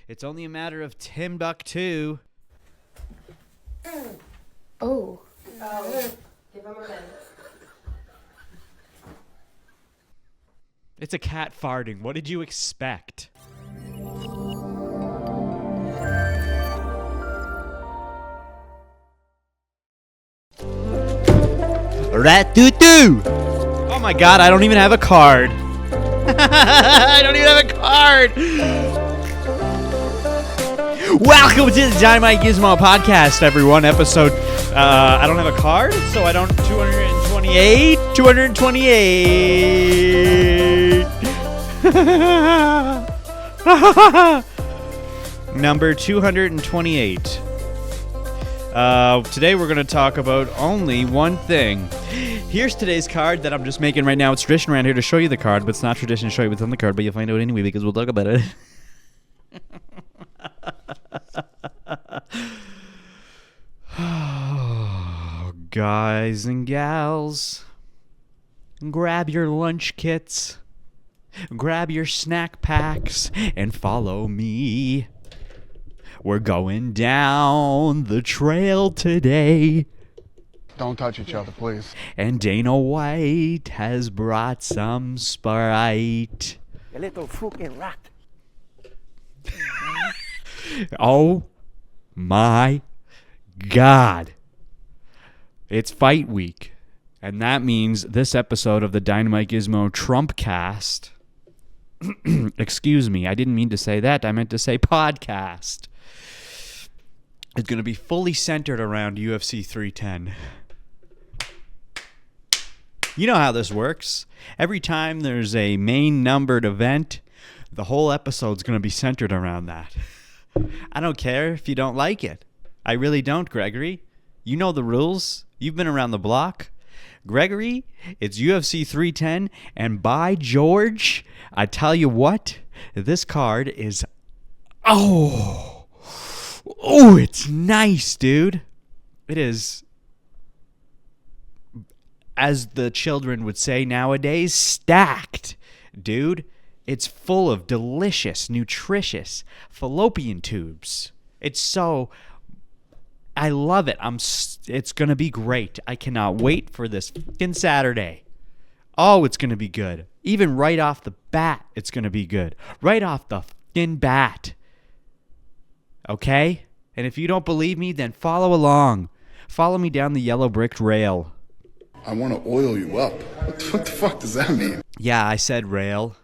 It's only a matter of Timbuktu. Oh. Give him a minute. It's a cat farting. What did you expect? Rat-doo-doo! Oh my god, I don't even have a card. I don't even have a card. Welcome to the DynamiteGizmo podcast, everyone. Episode, I don't have a card, so I don't, 228. Number 228. Today we're going to talk about only one thing. Here's today's card that I'm just making right now. It's tradition around here to show you the card, but it's not tradition to show you what's on the card, but you'll find out anyway because we'll talk about it. Guys and gals, grab your lunch kits, grab your snack packs, and follow me. We're going down the trail today. Don't touch each other, please. And Dana White has brought some Sprite. A little fucking rat. Oh my God. It's fight week. And that means this episode of the DynamiteGizmo Trumpcast. Excuse me, I didn't mean to say that. I meant to say podcast. It's going to be fully centered around UFC 310. You know how this works. Every time there's a main numbered event, the whole episode's going to be centered around that. I don't care if you don't like it. I really don't, Gregory. You know the rules. You've been around the block. Gregory, it's UFC 310, and by George, I tell you what, this card is... Oh, it's nice, dude. It is, as the children would say nowadays, stacked, dude. It's full of delicious, nutritious fallopian tubes. It's so... I love it. It's going to be great. I cannot wait for this fucking Saturday. Oh, it's going to be good. Even right off the bat, it's going to be good. Right off the fucking bat. Okay? And if you don't believe me, then follow along. Follow me down the yellow brick rail. I want to oil you up. What the fuck does that mean? Yeah, I said rail.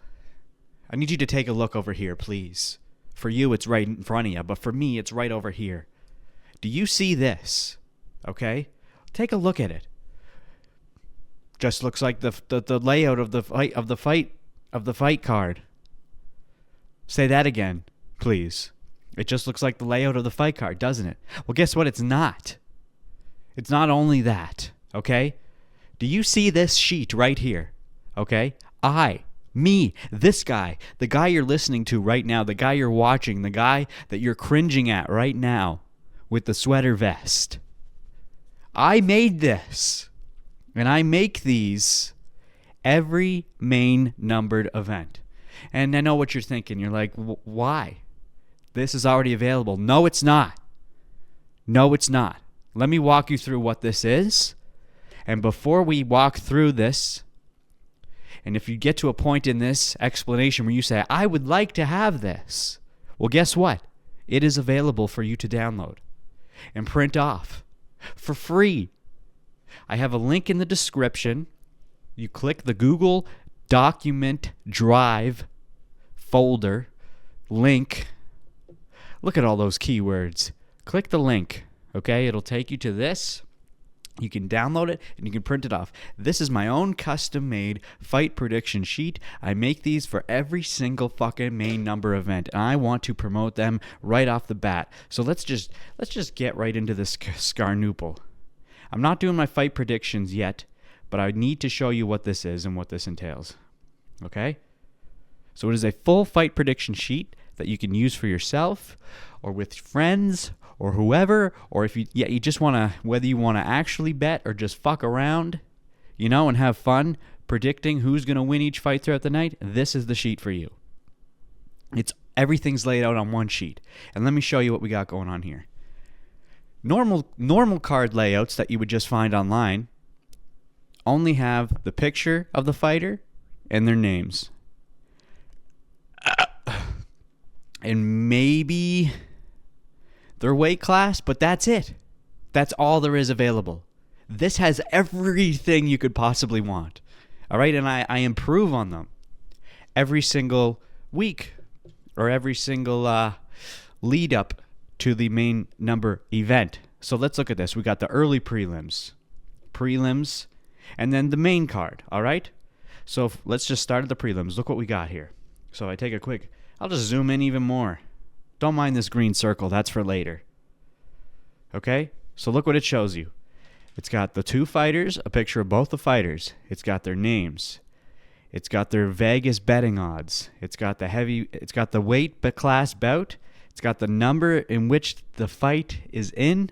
I need you to take a look over here, please. For you, it's right in front of you, but for me, it's right over here. Do you see this? Okay? Take a look at it. Just looks like the layout of the fight card. Say that again, please. It just looks like the layout of the fight card, doesn't it? Well, guess what? It's not. It's not only that, okay? Do you see this sheet right here? Okay? Me, this guy, the guy you're listening to right now, the guy you're watching, the guy that you're cringing at right now with the sweater vest. I made this, and I make these every main numbered event. And I know what you're thinking. You're like, why? This is already available. No, it's not. No, it's not. Let me walk you through what this is. And before we walk through this, and if you get to a point in this explanation where you say, I would like to have this, well, guess what? It is available for you to download and print off for free. I have a link in the description. You click the Google Document Drive folder link. Look at all those keywords. Click the link, okay? It'll take you to this. You can download it and you can print it off. This is my own custom-made fight prediction sheet. I make these for every single fucking main number event, and I want to promote them right off the bat. So let's just get right into this scarnoople. I'm not doing my fight predictions yet, but I need to show you what this is and what this entails. Okay? So it is a full fight prediction sheet that you can use for yourself or with friends or whoever, or if you just want to, whether you want to actually bet or just fuck around, and have fun predicting who's going to win each fight throughout the night, this is the sheet for you. It's Everything's laid out on one sheet. And let me show you what we got going on here. Normal card layouts that you would just find online only have the picture of the fighter and their names. And maybe their weight class, but that's it. That's all there is available. This has everything you could possibly want. All right, and I improve on them every single week or every single lead up to the main number event. So let's look at this. We got the early prelims, and then the main card, all right? So let's just start at the prelims. Look what we got here. So I take a quick, I'll just zoom in even more. Don't mind this green circle. That's for later. Okay? So look what it shows you. It's got the two fighters, a picture of both the fighters. It's got their names. It's got their Vegas betting odds. It's got the weight class bout. It's got the number in which the fight is in.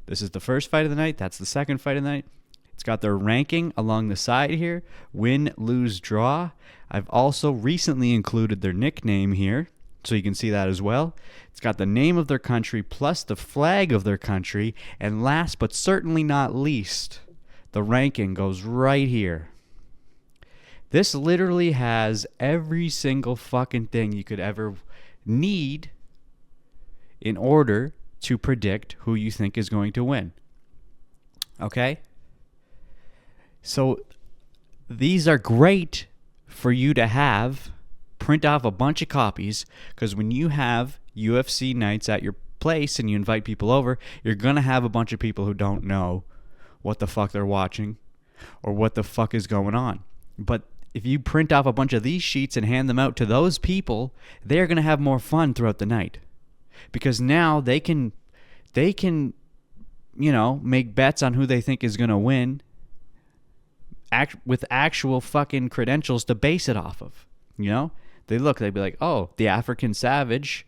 This is the first fight of the night. That's the second fight of the night. It's got their ranking along the side here. Win, lose, draw. I've also recently included their nickname here, so you can see that as well. It's got the name of their country plus the flag of their country. And last but certainly not least, the ranking goes right here. This literally has every single fucking thing you could ever need in order to predict who you think is going to win. Okay? So these are great for you to have. Print off a bunch of copies, because when you have UFC nights at your place and you invite people over, you're going to have a bunch of people who don't know what the fuck they're watching or what the fuck is going on. But if you print off a bunch of these sheets and hand them out to those people, they're going to have more fun throughout the night. Because now they can, make bets on who they think is going to win with actual fucking credentials to base it off of, They'd be like, oh, the African Savage,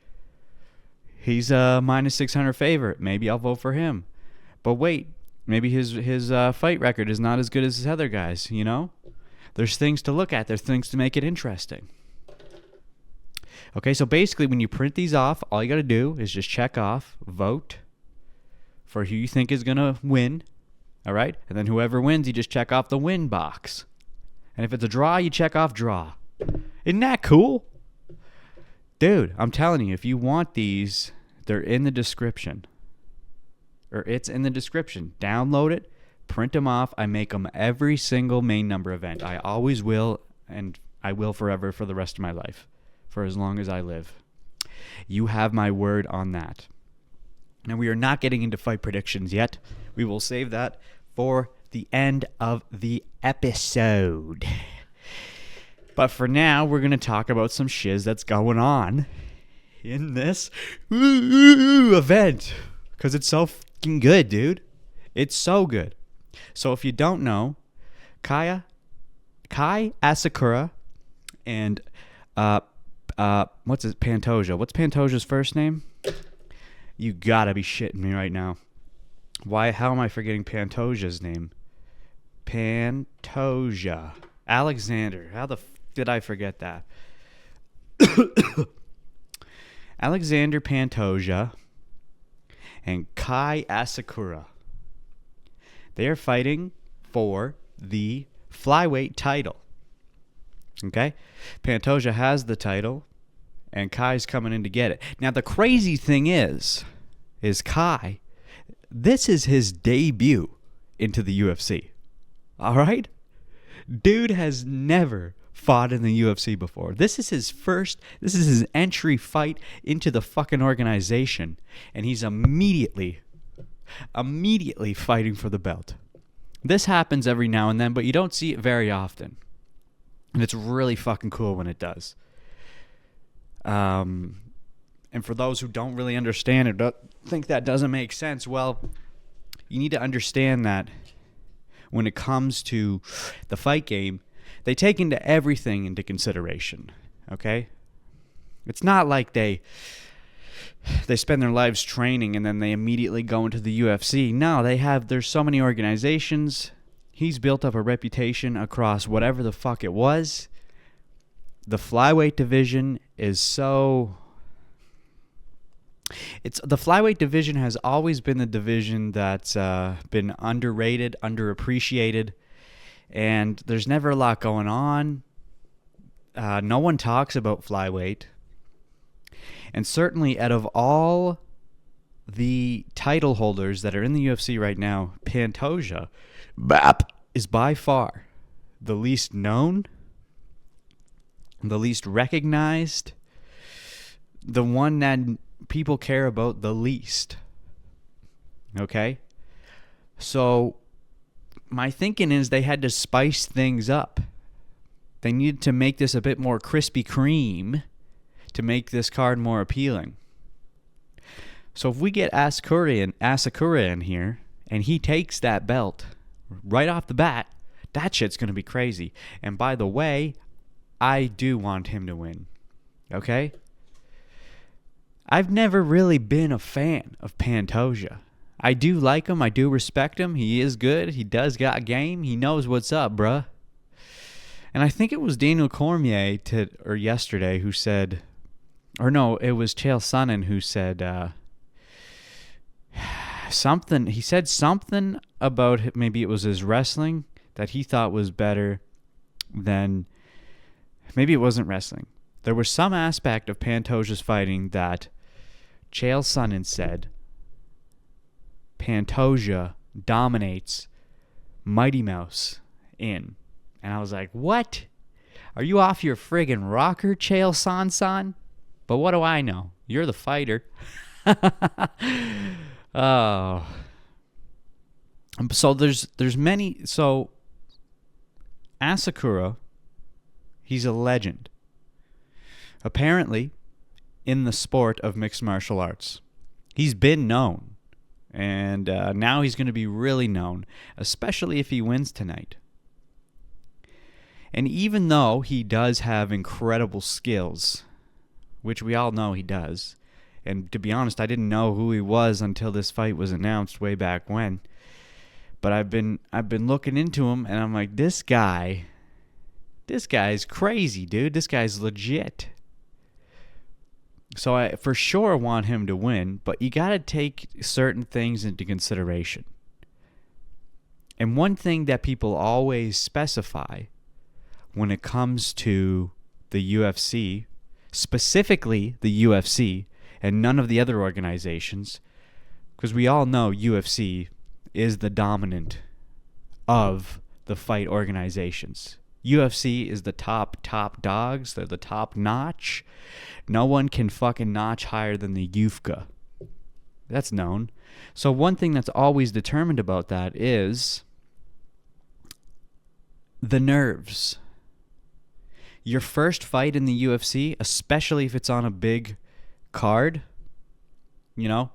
he's a minus 600 favorite. Maybe I'll vote for him. But wait, maybe his fight record is not as good as his other guys, There's things to look at. There's things to make it interesting. Okay, so basically when you print these off, all you got to do is just check off, vote for who you think is going to win, all right? And then whoever wins, you just check off the win box. And if it's a draw, you check off draw. Isn't that cool? Dude, I'm telling you, if you want these, they're in the description. Or it's in the description. Download it, print them off. I make them every single main number event. I always will, and I will forever for the rest of my life, for as long as I live. You have my word on that. Now, we are not getting into fight predictions yet. We will save that for the end of the episode. But for now, we're going to talk about some shiz that's going on in this event. Because it's so fucking good, dude. It's so good. So if you don't know, Kai Asakura and what's his Pantoja? What's Pantoja's first name? You gotta be shitting me right now. How am I forgetting Pantoja's name? Pantoja. Alexander. How the did I forget that? Alexander Pantoja and Kai Asakura. They are fighting for the flyweight title. Okay? Pantoja has the title, and Kai's coming in to get it. Now, the crazy thing is Kai, this is his debut into the UFC. All right? Dude has never fought in the UFC before. This is his entry fight into the fucking organization, and he's immediately fighting for the belt. This happens every now and then, but you don't see it very often. And it's really fucking cool when it does. And for those who don't really understand it, don't think that doesn't make sense, well, you need to understand that when it comes to the fight game, they take everything into consideration, okay? It's not like they spend their lives training and then they immediately go into the UFC. No, there's so many organizations. He's built up a reputation across whatever the fuck it was. The flyweight division is so It's the flyweight division has always been the division that's been underrated, underappreciated, and there's never a lot going on. No one talks about flyweight. And certainly out of all the title holders that are in the UFC right now, Pantoja is by far the least known, the least recognized, the one that people care about the least. Okay? So my thinking is they had to spice things up. They needed to make this a bit more Krispy Kreme to make this card more appealing. So if we get Asakura in here and he takes that belt right off the bat, that shit's going to be crazy. And by the way, I do want him to win. Okay? I've never really been a fan of Pantoja. I do like him. I do respect him. He is good. He does got game. He knows what's up, bruh. And I think it was Daniel Cormier yesterday who said, or no, it was Chael Sonnen who said something. He said something about, maybe it was his wrestling, that he thought was better than, maybe it wasn't wrestling. There was some aspect of Pantoja's fighting that Chael Sonnen said Pantoja dominates Mighty Mouse in. And I was like, what? Are you off your friggin' rocker, Chael Sonnen? But what do I know? You're the fighter. Oh. So there's many. So Asakura, he's a legend. Apparently, in the sport of mixed martial arts. He's been known. And now he's going to be really known, especially if he wins tonight. And even though he does have incredible skills, which we all know he does, and to be honest, I didn't know who he was until this fight was announced way back when. But I've been looking into him, and I'm like, this guy's crazy, dude. This guy's legit. So I for sure want him to win, but you got to take certain things into consideration. And one thing that people always specify when it comes to the UFC, specifically the UFC and none of the other organizations, because we all know UFC is the dominant of the fight organizations. UFC is the top dogs. They're the top notch. No one can fucking notch higher than the UFCA. That's known. So one thing that's always determined about that is the nerves. Your first fight in the UFC, especially if it's on a big card, you know,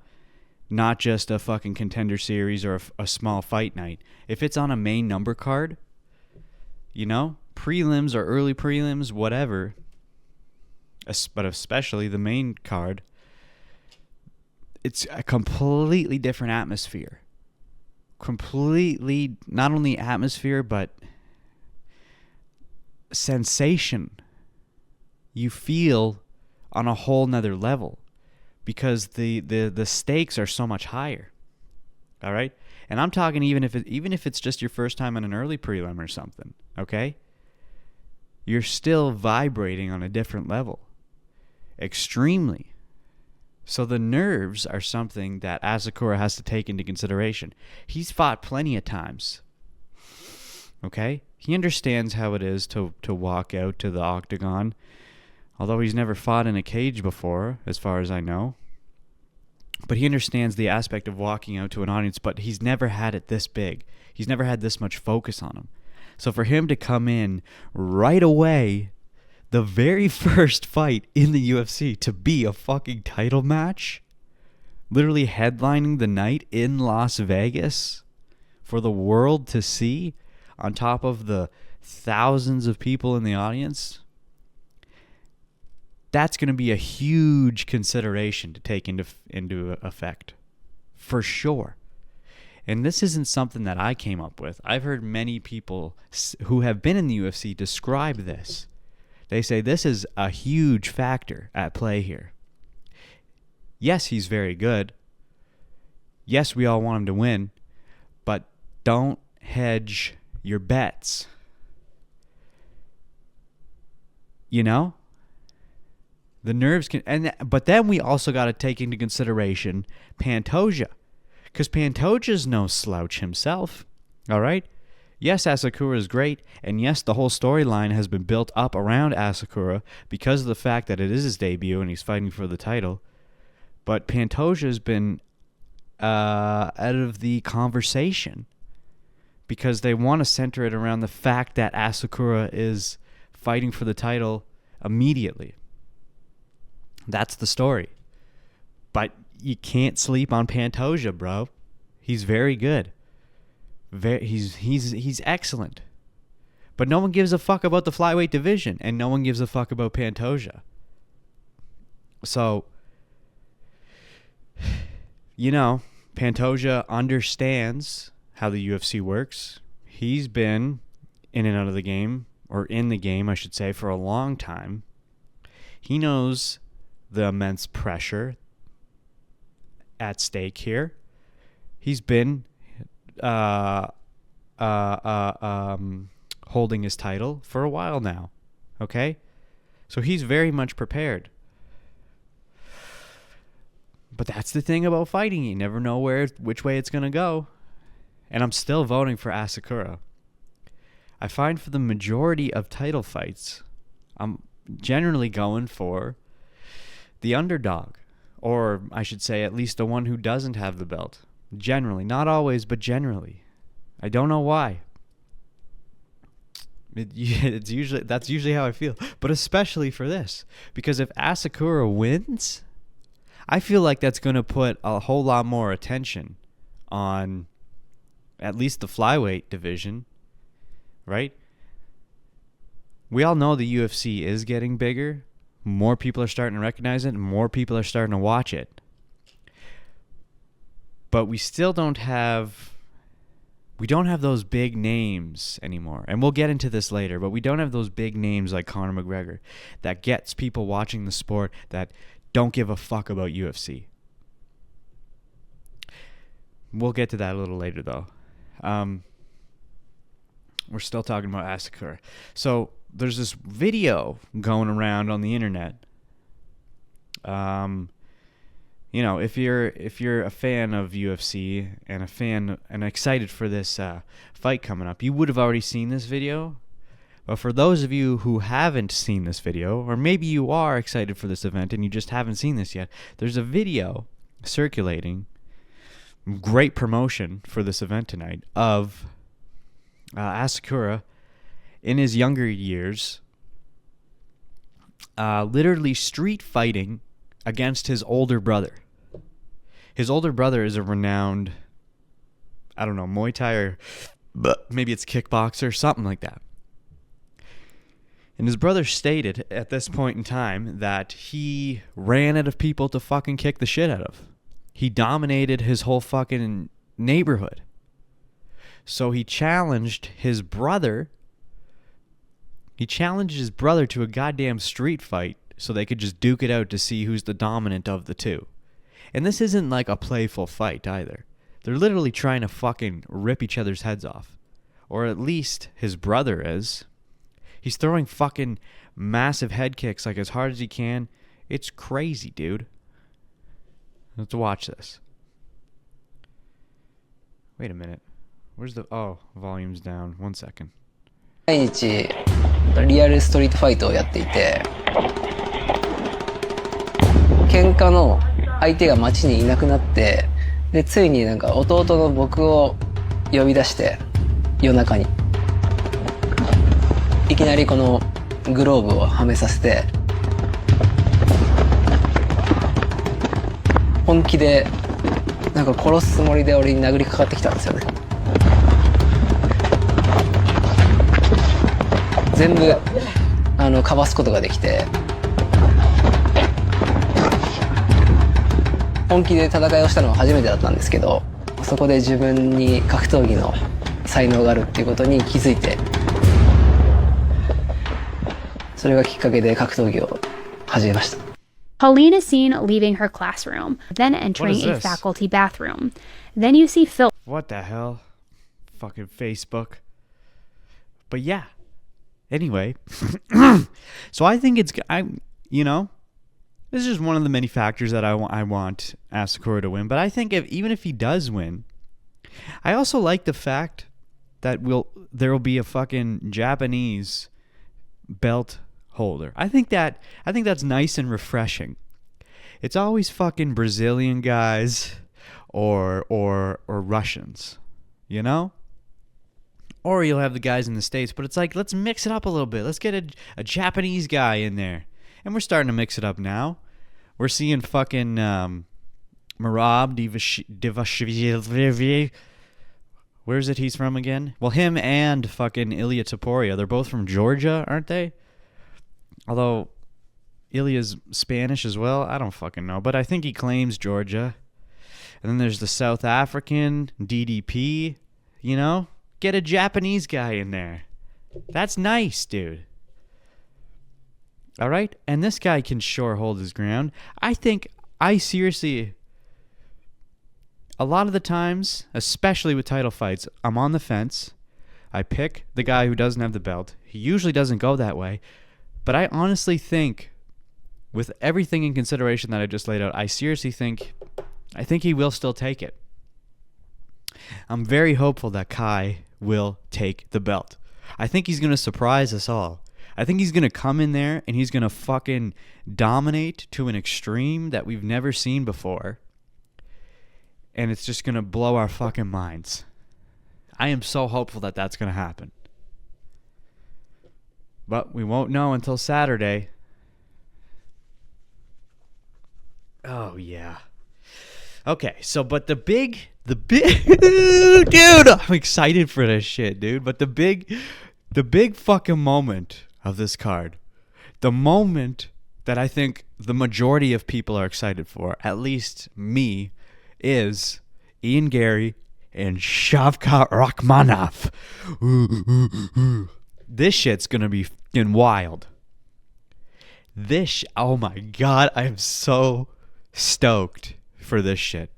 not just a fucking contender series or a small fight night. If it's on a main number card, you know, prelims or early prelims, whatever, but especially the main card, it's a completely different atmosphere. Completely, not only atmosphere, but sensation you feel on a whole nother level because the stakes are so much higher. All right? And I'm talking even if it's just your first time in an early prelim or something, okay? You're still vibrating on a different level. Extremely. So the nerves are something that Asakura has to take into consideration. He's fought plenty of times. Okay? He understands how it is to walk out to the octagon, although he's never fought in a cage before, as far as I know. But he understands the aspect of walking out to an audience, but he's never had it this big. He's never had this much focus on him. So for him to come in right away, the very first fight in the UFC to be a fucking title match, literally headlining the night in Las Vegas for the world to see, on top of the thousands of people in the audience, that's going to be a huge consideration to take into effect, for sure. And this isn't something that I came up with. I've heard many people who have been in the UFC describe this. They say this is a huge factor at play here. Yes, he's very good. Yes, we all want him to win, but don't hedge your bets. You know? The nerves can, but then we also got to take into consideration Pantoja, because Pantoja's no slouch himself. All right? Yes, Asakura is great, and yes, the whole storyline has been built up around Asakura because of the fact that it is his debut and he's fighting for the title. But Pantoja's been out of the conversation because they want to center it around the fact that Asakura is fighting for the title immediately. That's the story. But you can't sleep on Pantoja, bro. He's very good. He's excellent. But no one gives a fuck about the flyweight division, and no one gives a fuck about Pantoja. So, you know, Pantoja understands how the UFC works. He's been in and out of the game, or in the game, I should say, for a long time. He knows the immense pressure at stake here. He's been holding his title for a while now. Okay? So he's very much prepared. But that's the thing about fighting. You never know which way it's going to go. And I'm still voting for Asakura. I find for the majority of title fights, I'm generally going for the underdog. Or I should say at least the one who doesn't have the belt. Generally. Not always, but generally. I don't know why. That's usually how I feel. But especially for this. Because if Asakura wins, I feel like that's going to put a whole lot more attention on at least the flyweight division. Right? We all know the UFC is getting bigger. More people are starting to recognize it, and more people are starting to watch it. But we still don't have those big names anymore. And we'll get into this later, but we don't have those big names like Conor McGregor that gets people watching the sport that don't give a fuck about UFC. We'll get to that a little later, though. We're still talking about Asakura. So there's this video going around on the internet. You know, if you're a fan of UFC and excited for this fight coming up, you would have already seen this video. But for those of you who haven't seen this video, or maybe you are excited for this event and you just haven't seen this yet, there's a video circulating, great promotion for this event tonight, of Asakura in his younger years literally street fighting against his older brother. His older brother is a renowned, I don't know, Muay Thai or maybe it's kickboxer, something like that. And his brother stated at this point in time that he ran out of people to fucking kick the shit out of. He dominated his whole fucking neighborhood. So he challenged his brother. He challenged his brother to a goddamn street fight so they could just duke it out to see who's the dominant of the two. And this isn't like a playful fight either. They're literally trying to fucking rip each other's heads off. Or at least his brother is. He's throwing fucking massive head kicks like as hard as he can. It's crazy, dude. Let's watch this. Wait a minute. Where's the... Oh, volume's down. 1 second. 毎日リアルストリートファイトをやっていて、喧嘩の相手が街にいなくなって、でついになんか弟の僕を呼び出して夜中にいきなりこのグローブをはめさせて、本気でなんか殺すつもりで俺に殴りかかってきたんですよね。全部かわすことができて、本気で戦いをしたのは初めてだったんですけど、そこで自分に格闘技の才能があるっていうことに気づいて、それがきっかけで格闘技を始めました。Pauline is seen leaving her classroom, then entering is a this? faculty bathroom. Then you see Phil. What the hell? Fucking Facebook. But yeah. Anyway. So I think this is just one of the many factors that I want Asakura to win. But I think even if he does win, I also like the fact that there will be a fucking Japanese belt holder. I think that's nice and refreshing. It's always fucking Brazilian guys or Russians, you know? Or you'll have the guys in the States, but it's like, let's mix it up a little bit. Let's get a Japanese guy in there. And we're starting to mix it up now. We're seeing fucking Marab Divashvili. Where is it he's from again? Well, him and fucking Ilya Topuria. They're both from Georgia, aren't they? Although Ilya's Spanish as well. I don't fucking know. But I think he claims Georgia. And then there's the South African, DDP. You know? Get a Japanese guy in there. That's nice, dude. All right? And this guy can sure hold his ground. A lot of the times, especially with title fights, I'm on the fence. I pick the guy who doesn't have the belt. He usually doesn't go that way. But I honestly think, with everything in consideration that I just laid out, I think he will still take it. I'm very hopeful that Kai will take the belt. I think he's going to surprise us all. I think he's going to come in there and he's going to fucking dominate to an extreme that we've never seen before. And it's just going to blow our fucking minds. I am so hopeful that that's going to happen. But we won't know until Saturday. Oh, yeah. Okay, so but the big dude, I'm excited for this shit, dude. But the big fucking moment of this card, the moment that I think the majority of people are excited for, at least me, is Ian Garry and Shavkat Rakhmonov. This shit's gonna be fucking wild. Oh my god, I am so stoked for this shit.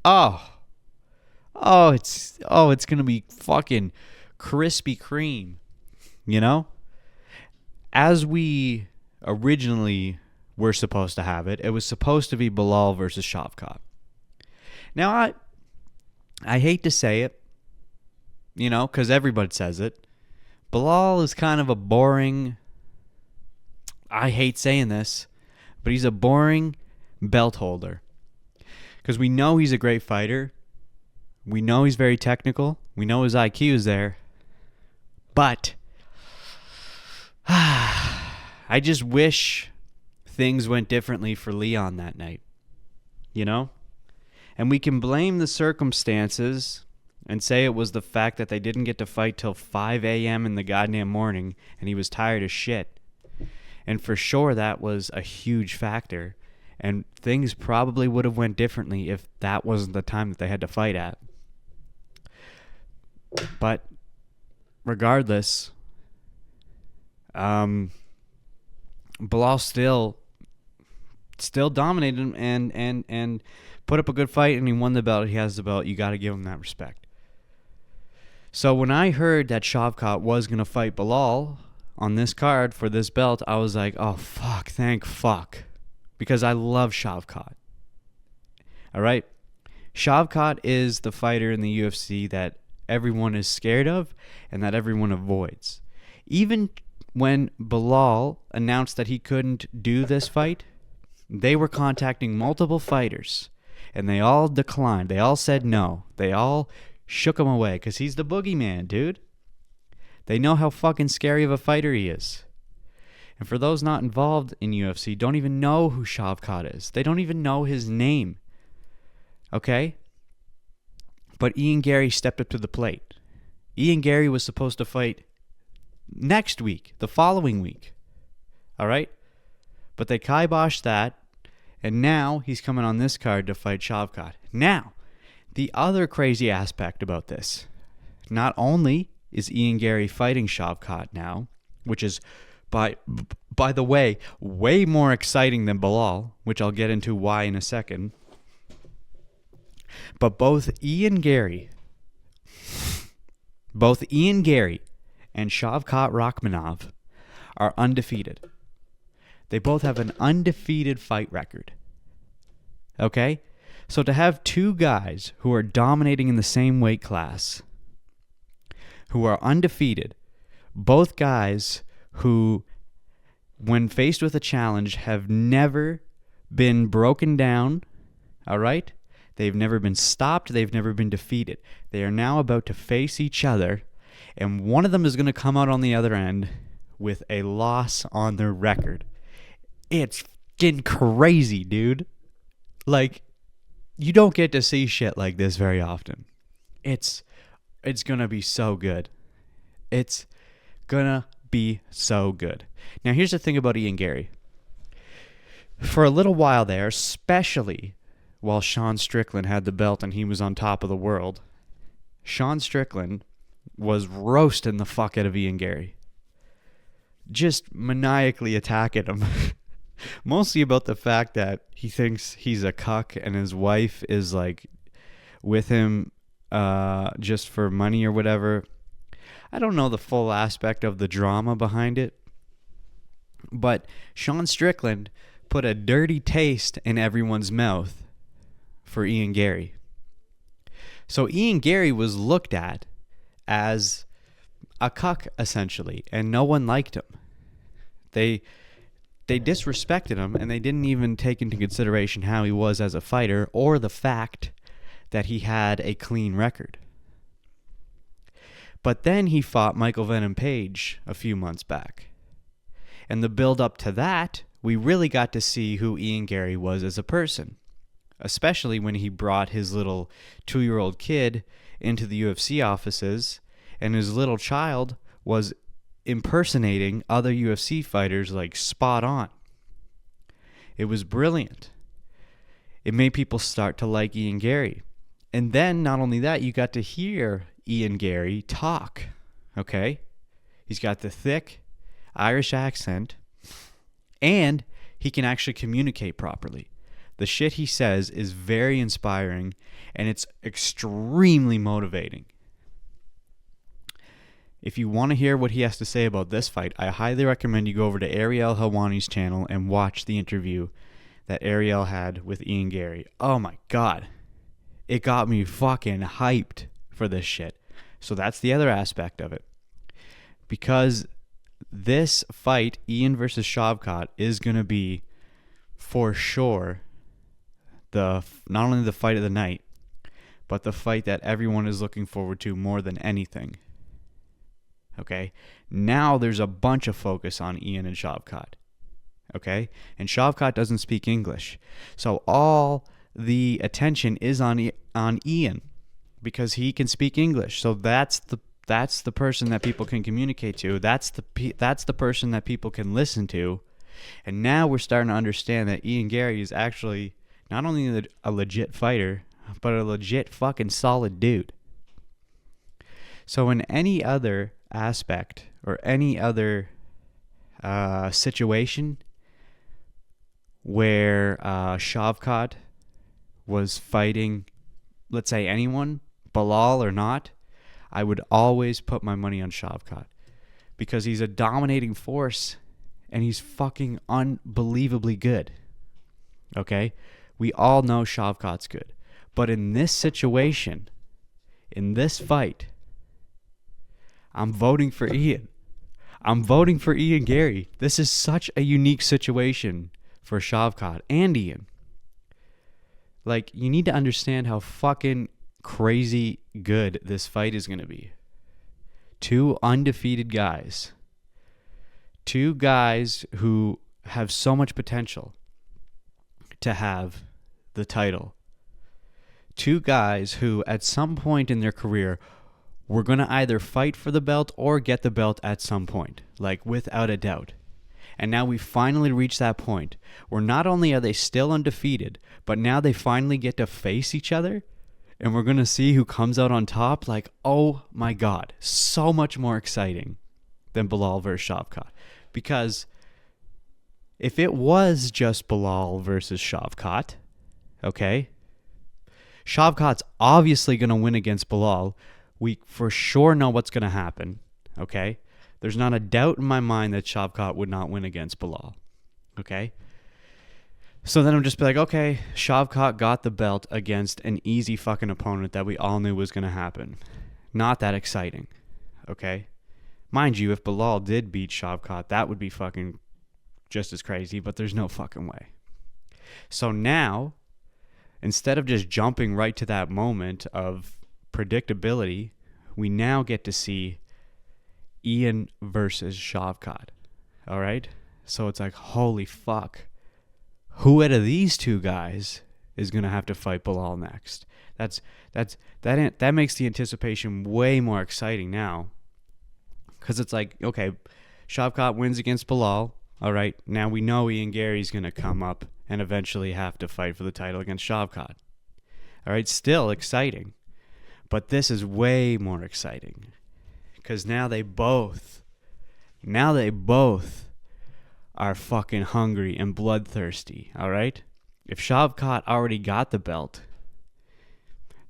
It's gonna be fucking Krispy Kreme, you know? As we originally were supposed to have it, it was supposed to be Bilal versus Shavkat. Now, I hate to say it, you know, because everybody says it. Bilal is kind of a boring, I hate saying this, but he's a boring belt holder. Because we know he's a great fighter. We know he's very technical. We know his IQ is there. But I just wish things went differently for Leon that night. You know? And we can blame the circumstances and say it was the fact that they didn't get to fight till 5 a.m. in the goddamn morning and he was tired as shit. And for sure that was a huge factor. And things probably would have went differently if that wasn't the time that they had to fight at. But regardless, Bilal still dominated him and put up a good fight, and he won the belt. He has the belt. You got to give him that respect. So when I heard that Shavkat was going to fight Bilal on this card for this belt, I was like, oh, fuck, thank fuck. Because I love Shavkat. All right? Shavkat is the fighter in the UFC that everyone is scared of and that everyone avoids. Even when Bilal announced that he couldn't do this fight, they were contacting multiple fighters, and they all declined. They all said no. They all shook him away because he's the boogeyman, dude. They know how fucking scary of a fighter he is. And for those not involved in UFC, don't even know who Shavkat is. They don't even know his name. Okay? But Ian Garry stepped up to the plate. Ian Garry was supposed to fight next week, the following week. All right? But they kiboshed that, and now he's coming on this card to fight Shavkat. Now, the other crazy aspect about this, not only is Ian Garry fighting Shavkat now, which is By the way, way more exciting than Bilal, which I'll get into why in a second. But both Ian Garry and Shavkat Rakhmonov are undefeated. They both have an undefeated fight record. Okay? So to have two guys who are dominating in the same weight class, who are undefeated, both guys who, when faced with a challenge, have never been broken down, all right? They've never been stopped. They've never been defeated. They are now about to face each other, and one of them is going to come out on the other end with a loss on their record. It's fucking crazy, dude. Like, you don't get to see shit like this very often. It's going to be so good. It's going to be so good. Now, here's the thing about Ian Garry. For a little while there, especially while Sean Strickland had the belt and he was on top of the world, Sean Strickland was roasting the fuck out of Ian Garry. Just maniacally attacking him. Mostly about the fact that he thinks he's a cuck and his wife is like with him just for money or whatever. I don't know the full aspect of the drama behind it, but Sean Strickland put a dirty taste in everyone's mouth for Ian Garry. So Ian Garry was looked at as a cuck, essentially, and no one liked him. They disrespected him, and they didn't even take into consideration how he was as a fighter or the fact that he had a clean record. But then he fought Michael Venom Page a few months back. And the build up to that, we really got to see who Ian Garry was as a person, especially when he brought his little 2-year-old kid into the UFC offices, and his little child was impersonating other UFC fighters like spot on. It was brilliant. It made people start to like Ian Garry. And then not only that, you got to hear Ian Garry talk. Okay? He's got the thick Irish accent, and he can actually communicate properly. The shit he says is very inspiring, and it's extremely motivating. If you want to hear what he has to say about this fight, I highly recommend you go over to Ariel Helwani's channel and watch the interview that Ariel had with Ian Garry. Oh my God. It got me fucking hyped for this shit. So that's the other aspect of it. Because this fight, Ian versus Shavkat, is going to be, for sure, not only the fight of the night, but the fight that everyone is looking forward to more than anything. Okay? Now there's a bunch of focus on Ian and Shavkat. Okay? And Shavkat doesn't speak English. So all the attention is on Ian because he can speak English. So that's the person that people can communicate to. That's the person that people can listen to. And now we're starting to understand that Ian Garry is actually not only a legit fighter, but a legit fucking solid dude. So in any other aspect or any other situation where Shavkat was fighting, let's say anyone, Bilal or not, I would always put my money on Shavkat because he's a dominating force and he's fucking unbelievably good. Okay? We all know Shavkat's good. But in this situation, in this fight, I'm voting for Ian. I'm voting for Ian Garry. This is such a unique situation for Shavkat and Ian. Like, you need to understand how fucking crazy good this fight is going to be. Two undefeated guys. Two guys who have so much potential to have the title. Two guys who, at some point in their career, were going to either fight for the belt or get the belt at some point, like without a doubt. And now we finally reached that point where not only are they still undefeated, but now they finally get to face each other, and we're going to see who comes out on top. Like, oh my God, so much more exciting than Bilal versus Shavkat. Because if it was just Bilal versus Shavkat, okay, Shavkat's obviously going to win against Bilal. We for sure know what's going to happen, okay? There's not a doubt in my mind that Shavkat would not win against Bilal, okay? So then I'm just be like, okay, Shavkat got the belt against an easy fucking opponent that we all knew was going to happen. Not that exciting, okay? Mind you, if Bilal did beat Shavkat, that would be fucking just as crazy, but there's no fucking way. So now, instead of just jumping right to that moment of predictability, we now get to see Ian versus Shavkat, all right? So it's like, holy fuck. Who out of these two guys is going to have to fight Bilal next? That makes the anticipation way more exciting now. Because it's like, okay, Shavkat wins against Bilal. All right, now we know Ian Garry's going to come up and eventually have to fight for the title against Shavkat. All right, still exciting. But this is way more exciting. Because now they both are fucking hungry and bloodthirsty, all right? If Shavkat already got the belt,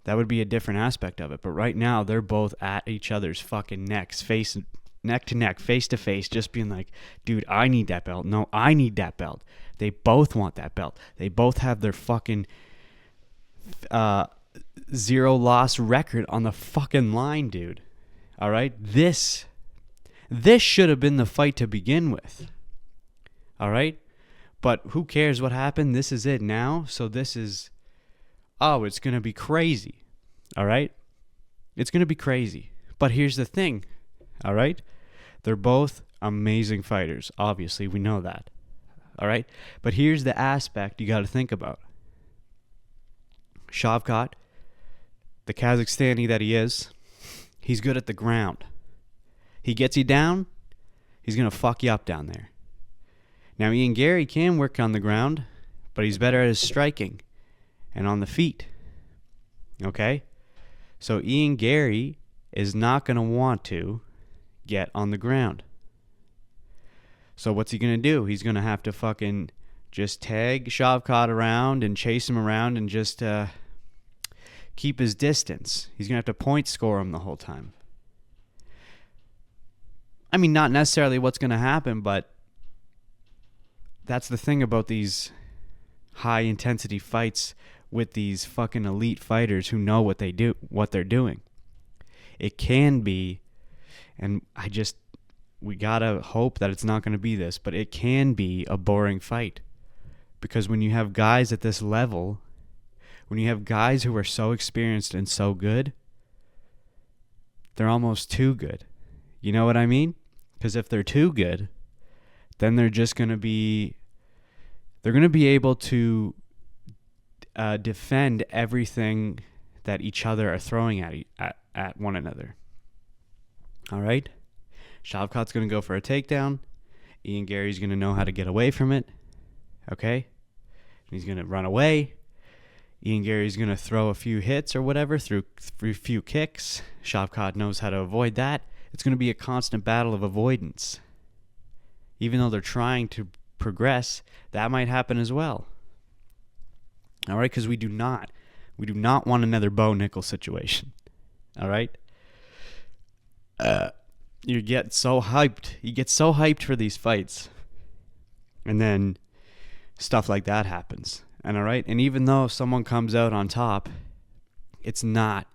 that would be a different aspect of it. But right now, they're both at each other's fucking necks, neck to neck, face to face, just being like, dude, I need that belt. No, I need that belt. They both want that belt. They both have their fucking 0-loss record on the fucking line, dude. All right? This should have been the fight to begin with. All right? But who cares what happened? This is it now. So this is, it's going to be crazy. All right? It's going to be crazy. But here's the thing. All right? They're both amazing fighters. Obviously, we know that. All right? But here's the aspect you got to think about. Shavkat, the Kazakhstani that he is, he's good at the ground. He gets you down, he's going to fuck you up down there. Now, Ian Garry can work on the ground, but he's better at his striking and on the feet. Okay? So Ian Garry is not going to want to get on the ground. So what's he going to do? He's going to have to fucking just tag Shavkat around and chase him around and just keep his distance. He's going to have to point score him the whole time. I mean, not necessarily what's going to happen, but that's the thing about these high intensity fights with these fucking elite fighters who know what they're doing. It can be, and we gotta hope that it's not going to be this, but it can be a boring fight. Because when you have guys at this level, when you have guys who are so experienced and so good, they're almost too good. You know what I mean? Because if they're too good, then they're just going to be, they're going to be able to defend everything that each other are throwing at one another. All right? Shavkat's going to go for a takedown. Ian Garry's going to know how to get away from it. Okay? He's going to run away. Ian Garry's going to throw a few hits or whatever through a few kicks. Shavkat knows how to avoid that. It's going to be a constant battle of avoidance. Even though they're trying to progress, that might happen as well. All right? Because we do not want another Bo Nickel situation. All right? You get so hyped. You get so hyped for these fights. And then stuff like that happens. And all right? And even though someone comes out on top, it's not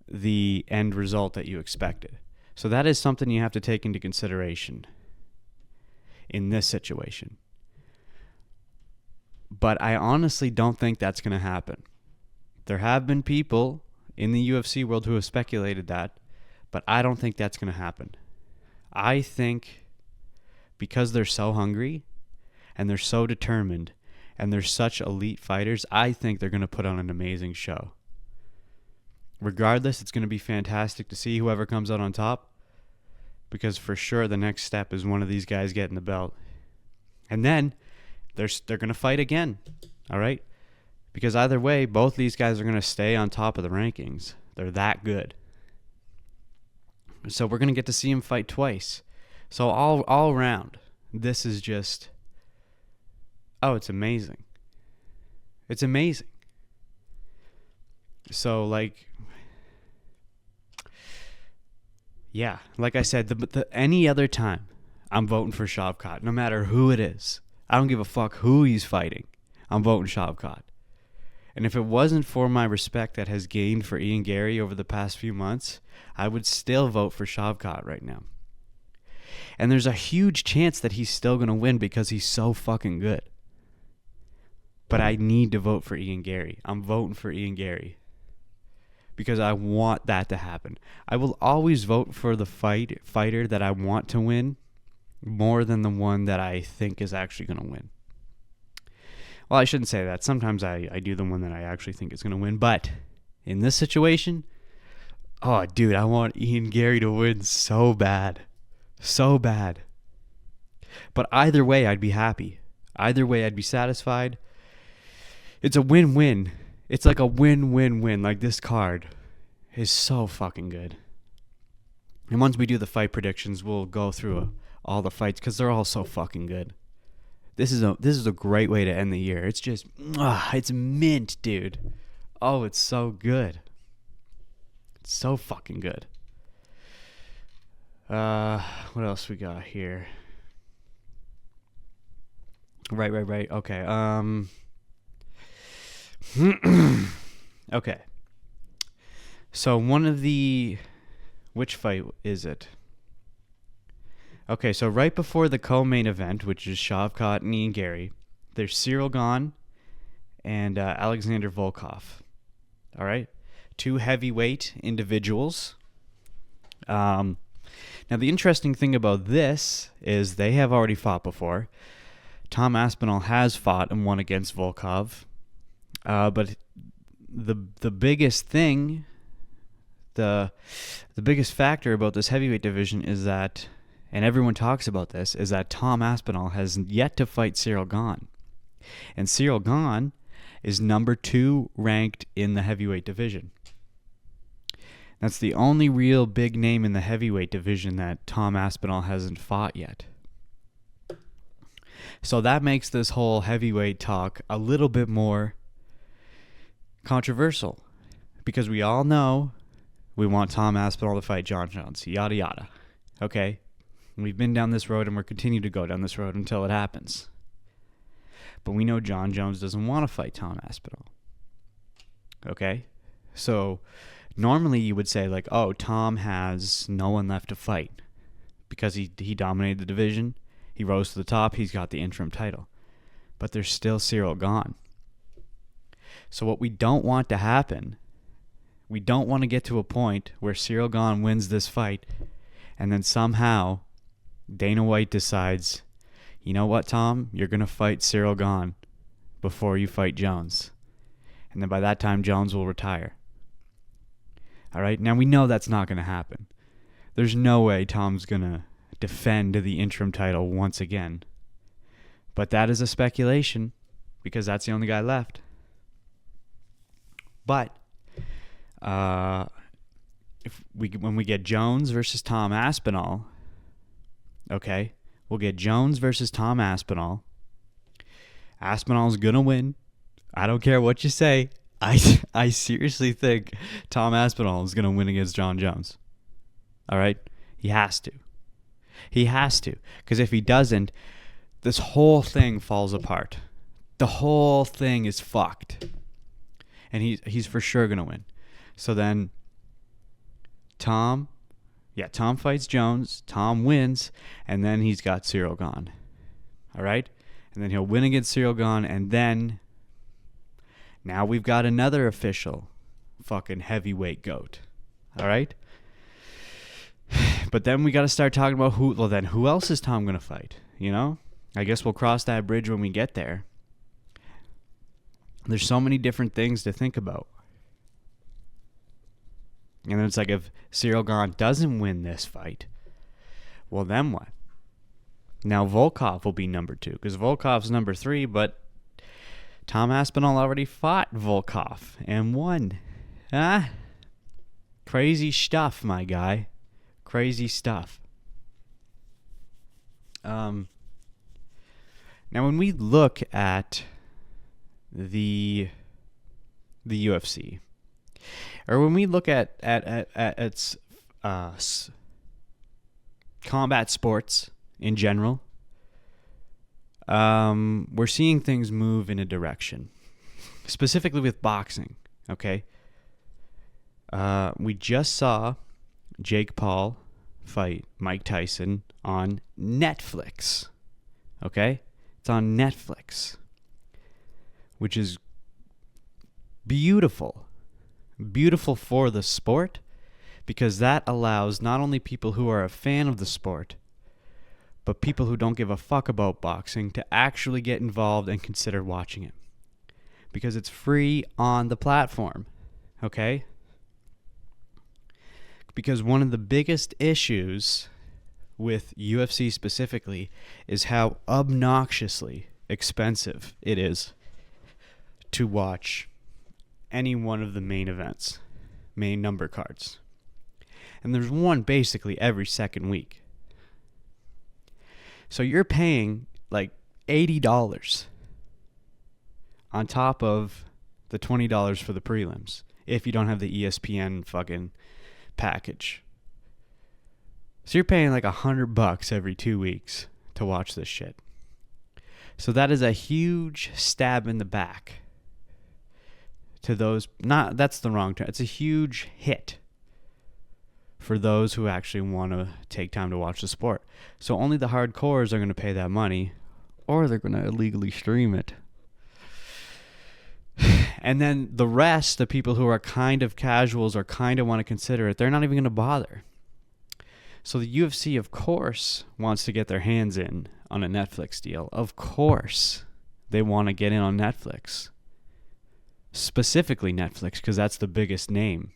the end result that you expected. So that is something you have to take into consideration in this situation. But I honestly don't think that's going to happen. There have been people in the UFC world who have speculated that, but I don't think that's going to happen. I think because they're so hungry and they're so determined and they're such elite fighters, I think they're going to put on an amazing show. Regardless, it's going to be fantastic to see whoever comes out on top, because for sure the next step is one of these guys getting the belt. And then they're going to fight again, all right? Because either way, both these guys are going to stay on top of the rankings. They're that good. So we're going to get to see them fight twice. So all around, this is just, oh, it's amazing. It's amazing. So, like, yeah, like I said, any other time, I'm voting for Shavkat, no matter who it is. I don't give a fuck who he's fighting. I'm voting Shavkat. And if it wasn't for my respect that has gained for Ian Garry over the past few months, I would still vote for Shavkat right now. And there's a huge chance that he's still going to win because he's so fucking good. But I need to vote for Ian Garry. I'm voting for Ian Garry. Because I want that to happen. I will always vote for the fighter that I want to win more than the one that I think is actually going to win. Well, I shouldn't say that. Sometimes I do the one that I actually think is going to win. But in this situation, oh, dude, I want Ian Garry to win so bad. So bad. But either way, I'd be happy. Either way, I'd be satisfied. It's a win-win. It's like a win-win-win. Like, this card is so fucking good. And once we do the fight predictions, we'll go through all the fights because they're all so fucking good. This is a great way to end the year. It's just, it's mint, dude. Oh, it's so good. It's so fucking good. What else we got here? Right. Okay. Okay. So which fight is it? Okay, so right before the co-main event, which is Shavkat and Ian Garry, there's Cyril Gane and Alexander Volkov. All right? 2 heavyweight individuals. Now, the interesting thing about this is they have already fought before. Tom Aspinall has fought and won against Volkov. But the biggest thing, the biggest factor about this heavyweight division is that, and everyone talks about this, is that Tom Aspinall has yet to fight Cyril Gane. And Cyril Gane is number 2 ranked in the heavyweight division. That's the only real big name in the heavyweight division that Tom Aspinall hasn't fought yet. So that makes this whole heavyweight talk a little bit more controversial, because we all know we want Tom Aspinall to fight John Jones, yada yada. Okay? We've been down this road and we're continuing to go down this road until it happens. But we know John Jones doesn't want to fight Tom Aspinall. Okay? So normally you would say, like, oh, Tom has no one left to fight because he dominated the division, he rose to the top, he's got the interim title. But there's still Cyril Gane. So what we don't want to happen, we don't want to get to a point where Cyril Gane wins this fight and then somehow Dana White decides, you know what, Tom, you're going to fight Cyril Gane before you fight Jones. And then by that time, Jones will retire. All right? Now, we know that's not going to happen. There's no way Tom's going to defend the interim title once again. But that is a speculation because that's the only guy left. But when we get Jones versus Tom Aspinall, okay, we'll get Jones versus Tom Aspinall. Aspinall's gonna win. I don't care what you say. I seriously think Tom Aspinall is gonna win against John Jones. All right, he has to. He has to, because if he doesn't, this whole thing falls apart. The whole thing is fucked. And he's for sure going to win. So then Tom fights Jones, Tom wins, and then he's got Cyril Gane. All right? And then he'll win against Cyril Gane, and then now we've got another official fucking heavyweight goat. All right? But then we got to start talking about who else is Tom going to fight? You know? I guess we'll cross that bridge when we get there. There's so many different things to think about. And then it's like, if Cyril Gane doesn't win this fight, well, then what? Now Volkov will be number 2, because Volkov's number 3, but Tom Aspinall already fought Volkov and won. Crazy stuff, my guy. Crazy stuff. Now, when we look at the UFC, or when we look at its combat sports in general, we're seeing things move in a direction, specifically with boxing. Okay, we just saw Jake Paul fight Mike Tyson on Netflix. Okay, it's on Netflix, which is beautiful for the sport, because that allows not only people who are a fan of the sport, but people who don't give a fuck about boxing to actually get involved and consider watching it, because it's free on the platform. Okay? Because one of the biggest issues with UFC specifically is how obnoxiously expensive it is to watch any one of the main events, main number cards. And there's one basically every second week. So you're paying like $80 on top of the $20 for the prelims if you don't have the ESPN fucking package. So you're paying like $100 every 2 weeks to watch this shit. So that is a huge stab in the back to those, not, that's the wrong term. It's a huge hit for those who actually want to take time to watch the sport. So only the hardcores are going to pay that money, or they're going to illegally stream it. And then the rest, the people who are kind of casuals or kind of want to consider it, they're not even going to bother. So the UFC, of course, wants to get their hands in on a Netflix deal. Of course, they want to get in on Netflix. Specifically Netflix, because that's the biggest name.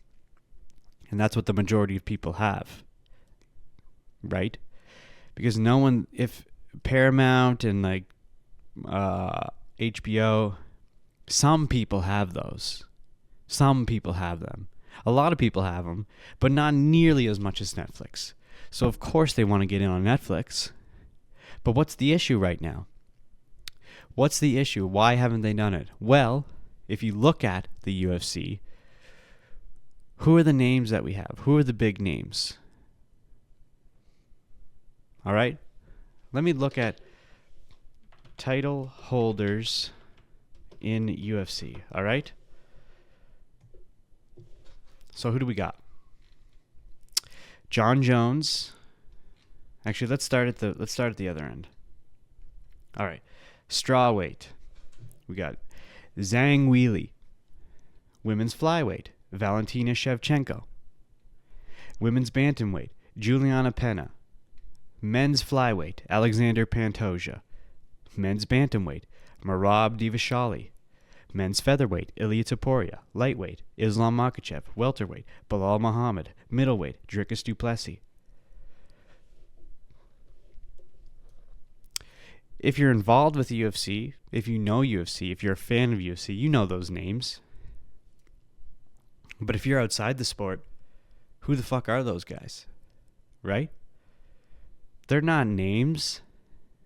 And that's what the majority of people have. Right? Because no one, if Paramount and like HBO, some people have those. Some people have them. A lot of people have them, but not nearly as much as Netflix. So of course they want to get in on Netflix. But what's the issue right now? What's the issue? Why haven't they done it? Well, if you look at the UFC, who are the names that we have? Who are the big names? All right? Let me look at title holders in UFC. All right? So who do we got? John Jones. Actually, let's start at the other end. All right. Strawweight. We got Zhang Weili. Women's flyweight, Valentina Shevchenko. Women's bantamweight, Juliana Pena. Men's flyweight, Alexander Pantoja. Men's bantamweight, Merab Dvalishvili. Men's featherweight, Ilia Topuria. Lightweight, Islam Makhachev. Welterweight, Bilal Muhammad. Middleweight, Dricus du Plessis. If you're involved with the UFC, if you know UFC, if you're a fan of UFC, you know those names. But if you're outside the sport, who the fuck are those guys? Right? They're not names.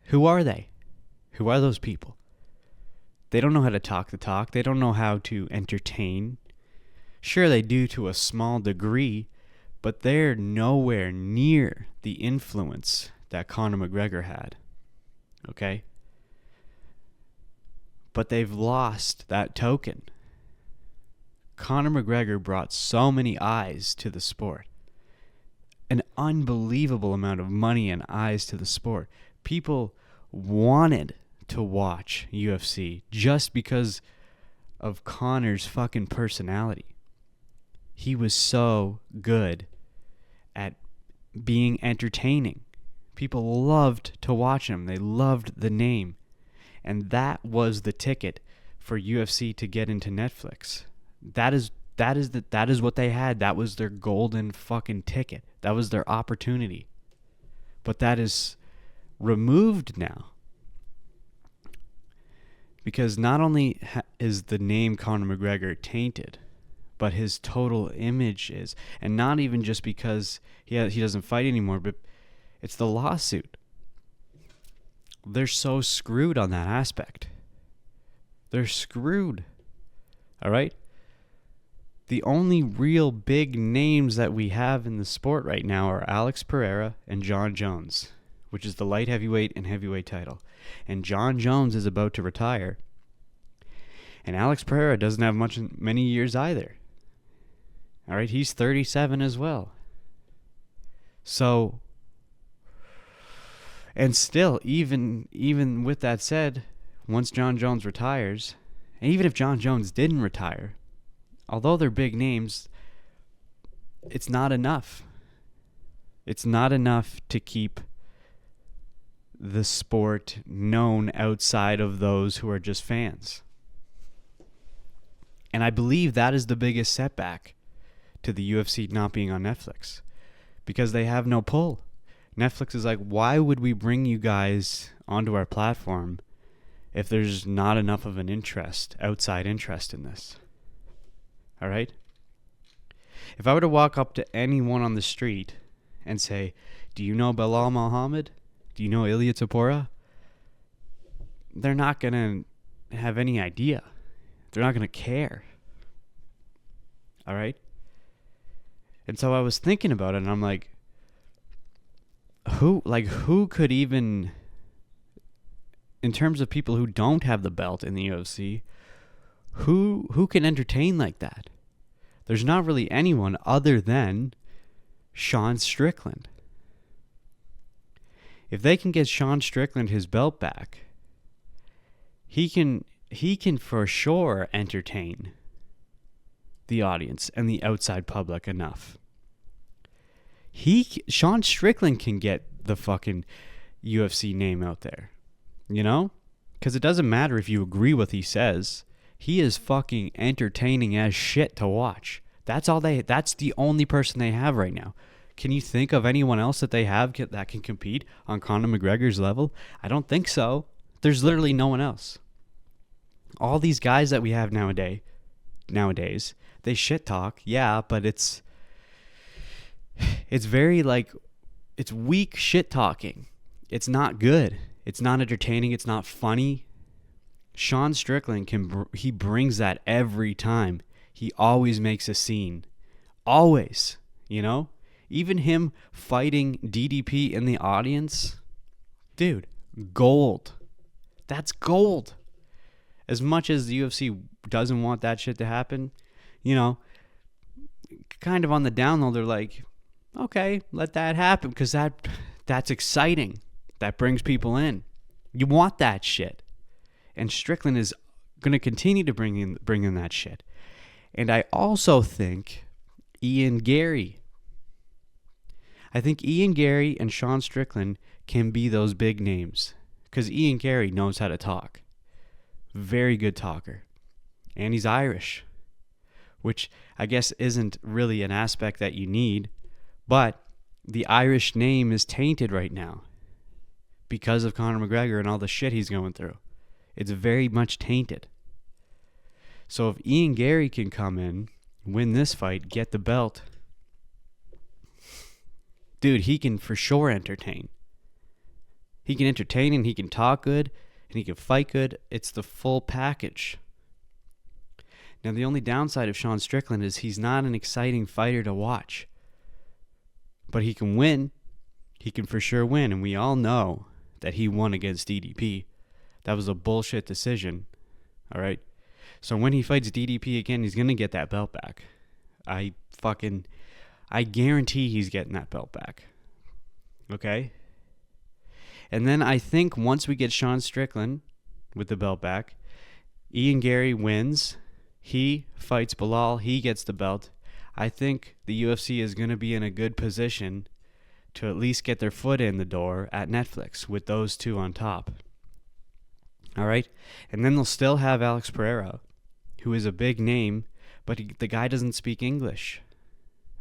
Who are they? Who are those people? They don't know how to talk the talk. They don't know how to entertain. Sure, they do to a small degree, but they're nowhere near the influence that Conor McGregor had. Okay? But they've lost that token. Conor McGregor brought so many eyes to the sport. An unbelievable amount of money and eyes to the sport. People wanted to watch UFC just because of Conor's fucking personality. He was so good at being entertaining. People loved to watch him. They loved the name. And that was the ticket for UFC to get into Netflix. That is what they had. That was their golden fucking ticket. That was their opportunity. But that is removed now. Because not only is the name Conor McGregor tainted, but his total image is. And not even just because he doesn't fight anymore, but it's the lawsuit. they're so screwed on that aspect. They're screwed. All right? The only real big names that we have in the sport right now are Alex Pereira and John Jones, which is the light heavyweight and heavyweight title. And John Jones is about to retire. And Alex Pereira doesn't have many years either. All right, he's 37 as well. So, and still, even with that said, once John Jones retires, and even if John Jones didn't retire, although they're big names, it's not enough. It's not enough to keep the sport known outside of those who are just fans. And I believe that is the biggest setback to the UFC not being on Netflix, because they have no pull. Netflix is like, why would we bring you guys onto our platform if there's not enough of an outside interest in this? All right? If I were to walk up to anyone on the street and say, do you know Belal Muhammad? Do you know Ilia Topuria? They're not going to have any idea. They're not going to care. All right? And so I was thinking about it, and I'm like, who could even, in terms of people who don't have the belt in the UFC, who can entertain like that? There's not really anyone other than Sean Strickland. If they can get Sean Strickland his belt back, he can for sure entertain the audience and the outside public enough. Sean Strickland can get the fucking UFC name out there, you know? Because it doesn't matter if you agree with what he says. He is fucking entertaining as shit to watch. That's the only person they have right now. Can you think of anyone else that they have that can compete on Conor McGregor's level? I don't think so. There's literally no one else. All these guys that we have nowadays, they shit talk, yeah, but it's very it's weak shit talking. It's not good. It's not entertaining. It's not funny. Sean Strickland he brings that every time. He always makes a scene. Always, you know? Even him fighting DDP in the audience, dude, gold. That's gold. As much as the UFC doesn't want that shit to happen, you know, kind of on the down low, they're like, okay, let that happen, because that's exciting. That brings people in. You want that shit. And Strickland is going to continue to bring in that shit. And I also think Ian Garry and Sean Strickland can be those big names, because Ian Garry knows how to talk. Very good talker. And he's Irish, which I guess isn't really an aspect that you need, but the Irish name is tainted right now because of Conor McGregor and all the shit he's going through. It's very much tainted. So if Ian Garry can come in, win this fight, get the belt, dude, he can for sure entertain. He can entertain, and he can talk good, and he can fight good. It's the full package. Now, the only downside of Sean Strickland is he's not an exciting fighter to watch. But he can win. He can for sure win, and we all know that he won against DDP. That was a bullshit decision. All right? So when he fights DDP again, he's going to get that belt back. I guarantee he's getting that belt back. Okay? And then I think once we get Sean Strickland with the belt back, Ian Garry wins. He fights Belal. He gets the belt. I think the UFC is going to be in a good position to at least get their foot in the door at Netflix with those two on top. All right? And then they'll still have Alex Pereira, who is a big name, but the guy doesn't speak English.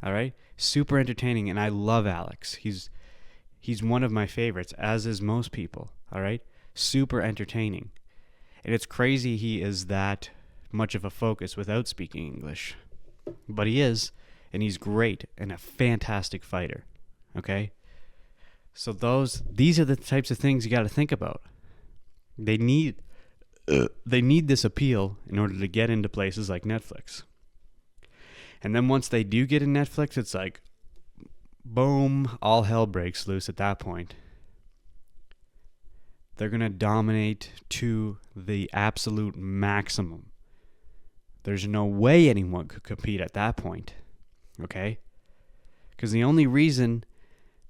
All right? Super entertaining, and I love Alex. He's one of my favorites, as is most people. All right? Super entertaining. And it's crazy he is that much of a focus without speaking English. But he is, and he's great and a fantastic fighter. Okay? So these are the types of things you got to think about. They need this appeal in order to get into places like Netflix. And then once they do get in Netflix, it's like, boom, all hell breaks loose at that point. They're going to dominate to the absolute maximum. There's no way anyone could compete at that point. Okay? Because the only reason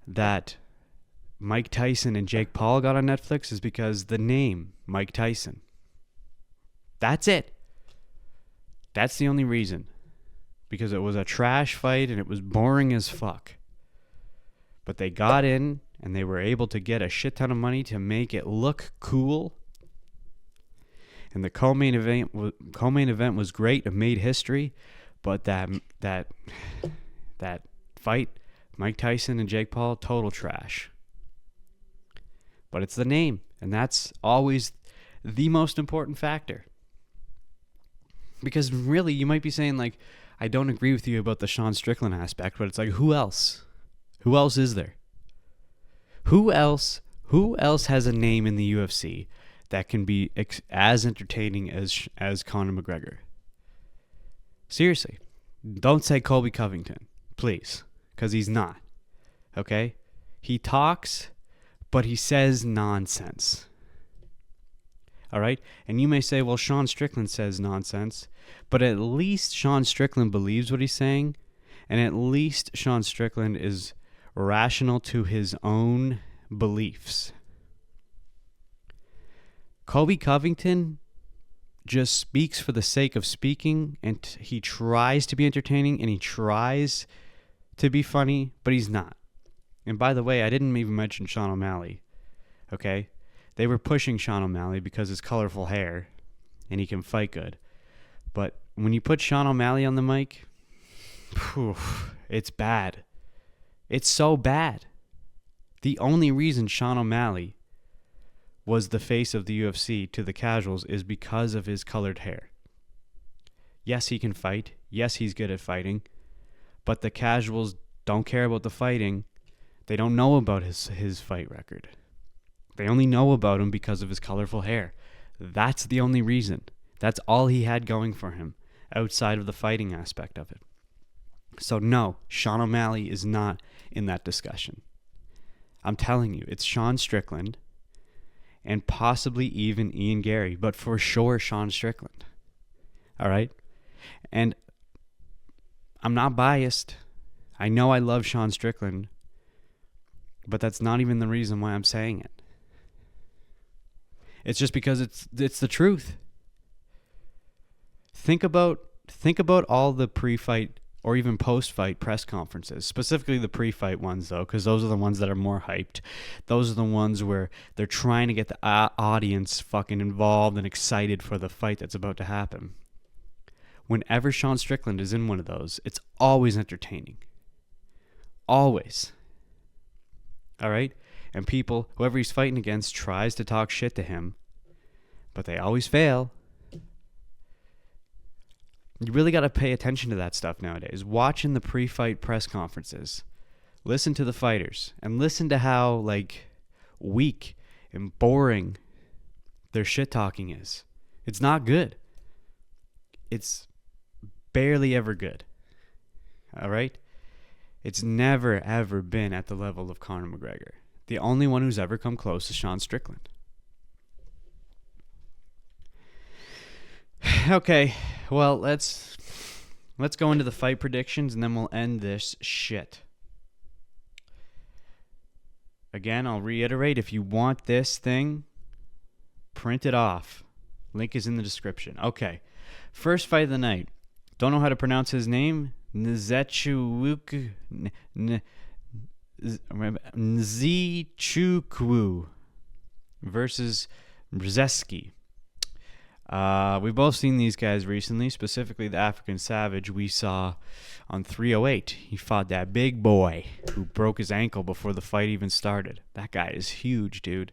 that Mike Tyson and Jake Paul got on Netflix is because the name Mike Tyson. That's it. That's the only reason. Because it was a trash fight and it was boring as fuck. But they got in and they were able to get a shit ton of money to make it look cool. And the co-main event was great. It made history. But that fight, Mike Tyson and Jake Paul, total trash. But it's the name, and that's always the most important factor. Because really, you might be saying, like, I don't agree with you about the Sean Strickland aspect, but it's like, who else? Who else is there? Who else has a name in the UFC that can be as entertaining as Conor McGregor? Seriously, don't say Colby Covington, please, because he's not. Okay? He talks, but he says nonsense. All right? And you may say, well, Sean Strickland says nonsense, but at least Sean Strickland believes what he's saying, and at least Sean Strickland is rational to his own beliefs. Colby Covington just speaks for the sake of speaking, and he tries to be entertaining, and he tries to be funny, but he's not. And by the way, I didn't even mention Sean O'Malley, okay? They were pushing Sean O'Malley because his colorful hair, and he can fight good. But when you put Sean O'Malley on the mic, it's bad. It's so bad. The only reason Sean O'Malley was the face of the UFC to the casuals is because of his colored hair. Yes, he can fight. Yes, he's good at fighting. But the casuals don't care about the fighting. They don't know about his fight record. They only know about him because of his colorful hair. That's the only reason. That's all he had going for him outside of the fighting aspect of it. So no, Sean O'Malley is not in that discussion. I'm telling you, it's Sean Strickland and possibly even Ian Garry, but for sure Sean Strickland. All right? And I'm not biased. I know I love Sean Strickland, but that's not even the reason why I'm saying it. It's just because it's the truth. Think about all the pre-fight or even post-fight press conferences, specifically the pre-fight ones, though, because those are the ones that are more hyped. Those are the ones where they're trying to get the audience fucking involved and excited for the fight that's about to happen. Whenever Sean Strickland is in one of those, it's always entertaining. Always. All right? And people, whoever he's fighting against, tries to talk shit to him, but they always fail. You really got to pay attention to that stuff nowadays. Watching the pre-fight press conferences. Listen to the fighters. And listen to how, like, weak and boring their shit-talking is. It's not good. It's barely ever good. All right? It's never, ever been at the level of Conor McGregor. The only one who's ever come close is Sean Strickland. Okay, well, let's go into the fight predictions, and then we'll end this shit. Again, I'll reiterate, if you want this thing, print it off. Link is in the description. Okay, first fight of the night. Don't know how to pronounce his name. Nzechukwu versus Brzeski. We've both seen these guys recently, specifically the African Savage we saw on 308. He fought that big boy who broke his ankle before the fight even started. That guy is huge, dude.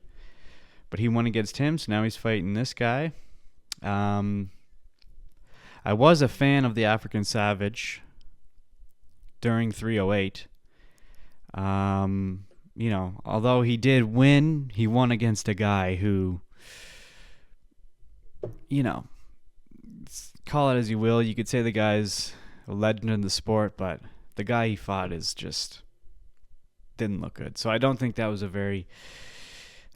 But he won against him, so now he's fighting this guy. I was a fan of the African Savage during 308. although he did win, he won against a guy who, call it as you will. You could say the guy's a legend in the sport, but the guy he fought didn't look good. So I don't think that was a very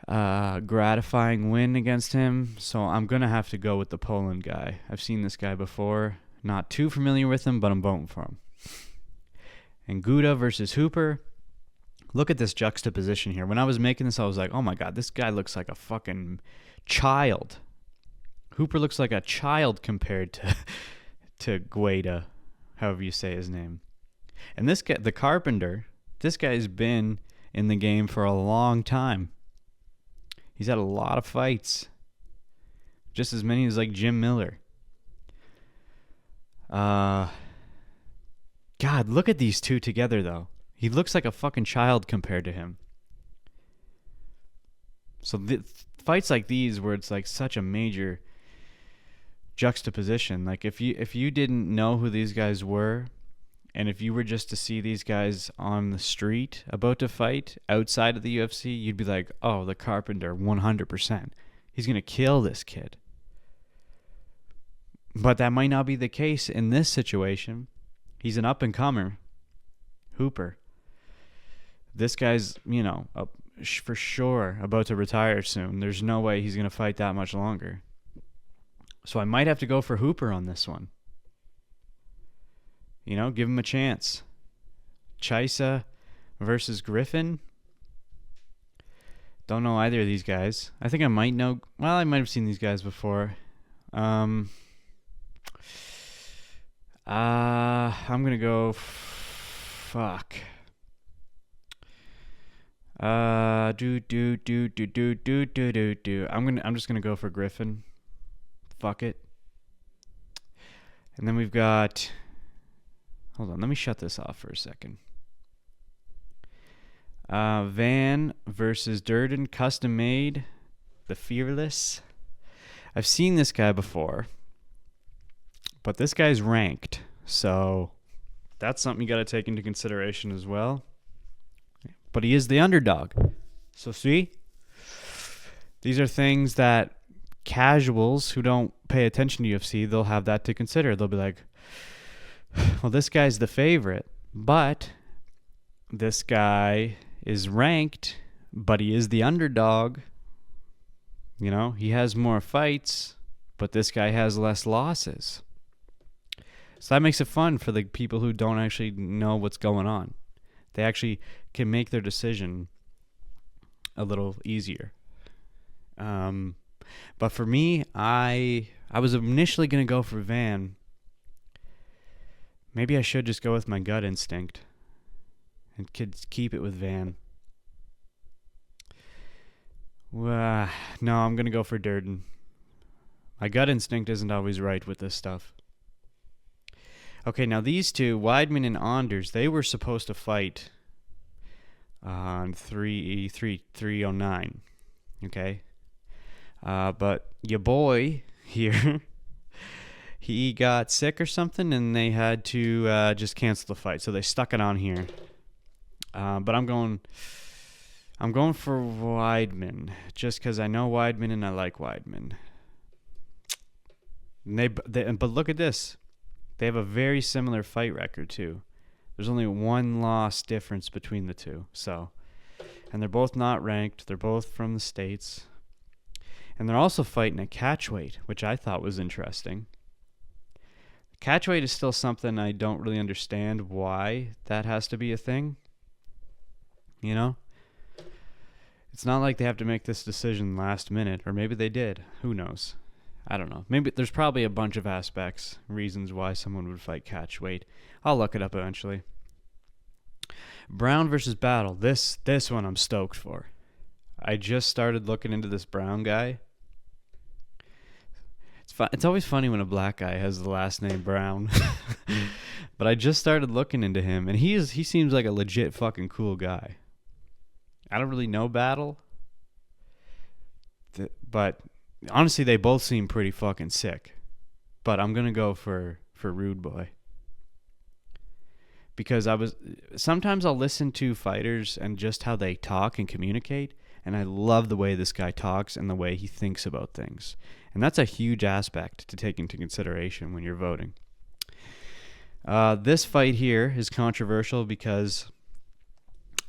gratifying win against him. So I'm going to have to go with the Poland guy. I've seen this guy before. Not too familiar with him, but I'm voting for him. And Guda versus Hooper. Look at this juxtaposition here. When I was making this, I was like, oh my God, this guy looks like a fucking child. Hooper looks like a child compared to Gueda, however you say his name. And this guy, the Carpenter, this guy's been in the game for a long time. He's had a lot of fights. Just as many as like Jim Miller. God, look at these two together though. He looks like a fucking child compared to him. So fights like these where it's like such a major juxtaposition. Like if you didn't know who these guys were, and if you were just to see these guys on the street about to fight outside of the UFC, you'd be like, oh, the Carpenter, 100%. He's going to kill this kid. But that might not be the case in this situation. He's an up-and-comer, Hooper. This guy's, for sure about to retire soon. There's no way he's going to fight that much longer. So I might have to go for Hooper on this one. Give him a chance. Chisa versus Griffin. Don't know either of these guys. I think I might know. Well, I might have seen these guys before. I'm gonna go. Fuck. I'm just gonna go for Griffin. Fuck it. And then we've got. Hold on, let me shut this off for a second. Van versus Durden, custom made, the Fearless. I've seen this guy before, but this guy's ranked, so that's something you got to take into consideration as well. But he is the underdog. So see, these are things that casuals who don't pay attention to UFC, they'll have that to consider. They'll be like, well, this guy's the favorite, but this guy is ranked, but he is the underdog. He has more fights, but this guy has less losses. So that makes it fun for the people who don't actually know what's going on. They actually can make their decision a little easier. But for me, I was initially going to go for Van. Maybe I should just go with my gut instinct and keep it with Van. No, I'm going to go for Durden. My gut instinct isn't always right with this stuff. Okay, now these two, Weidman and Anders, they were supposed to fight on 309. Okay? But your boy here, he got sick or something, and they had to just cancel the fight. So they stuck it on here. But I'm going for Weidman, just because I know Weidman and I like Weidman. But look at this. They have a very similar fight record, too. There's only one loss difference between the two. And they're both not ranked. They're both from the States. And they're also fighting at catchweight, which I thought was interesting. Catchweight is still something I don't really understand why that has to be a thing. It's not like they have to make this decision last minute, or maybe they did. Who knows? I don't know. Maybe there's probably a bunch of reasons why someone would fight catchweight. I'll look it up eventually. Brown versus Battle. This one I'm stoked for. I just started looking into this Brown guy. It's always funny when a black guy has the last name Brown. But I just started looking into him, and he seems like a legit fucking cool guy. I don't really know Battle, but honestly, they both seem pretty fucking sick. But I'm gonna go for Rude Boy because sometimes I'll listen to fighters and just how they talk and communicate, and I love the way this guy talks and the way he thinks about things. And that's a huge aspect to take into consideration when you're voting. This fight here is controversial because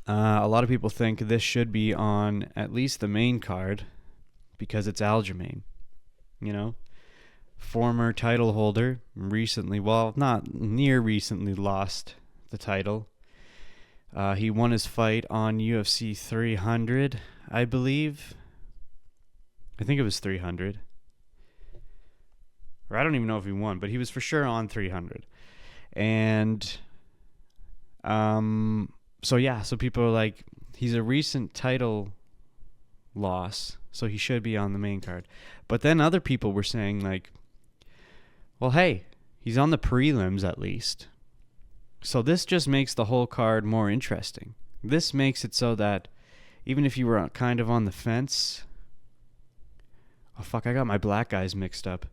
a lot of people think this should be on at least the main card because it's Aljamain, you know? Former title holder, recently, well, not near recently, lost the title. He won his fight on UFC 300, I believe. I think it was 300. Or I don't even know if he won, but he was for sure on 300. And so people are like, he's a recent title loss, so he should be on the main card. But then other people were saying like, well, hey, he's on the prelims at least. So this just makes the whole card more interesting. This makes it so that even if you were kind of on the fence... Oh, fuck, I got my black guys mixed up.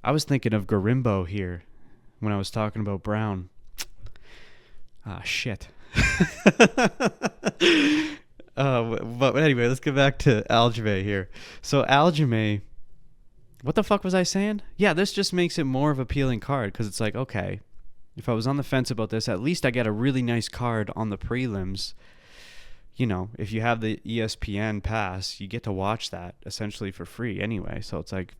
I was thinking of Garimbo here when I was talking about Brown. Ah, shit. But anyway, let's get back to Aljamain here. So Aljamain... What the fuck was I saying? Yeah, this just makes it more of an appealing card because it's like, okay, if I was on the fence about this, at least I get a really nice card on the prelims. You know, if you have the ESPN pass, you get to watch that essentially for free anyway. So it's like,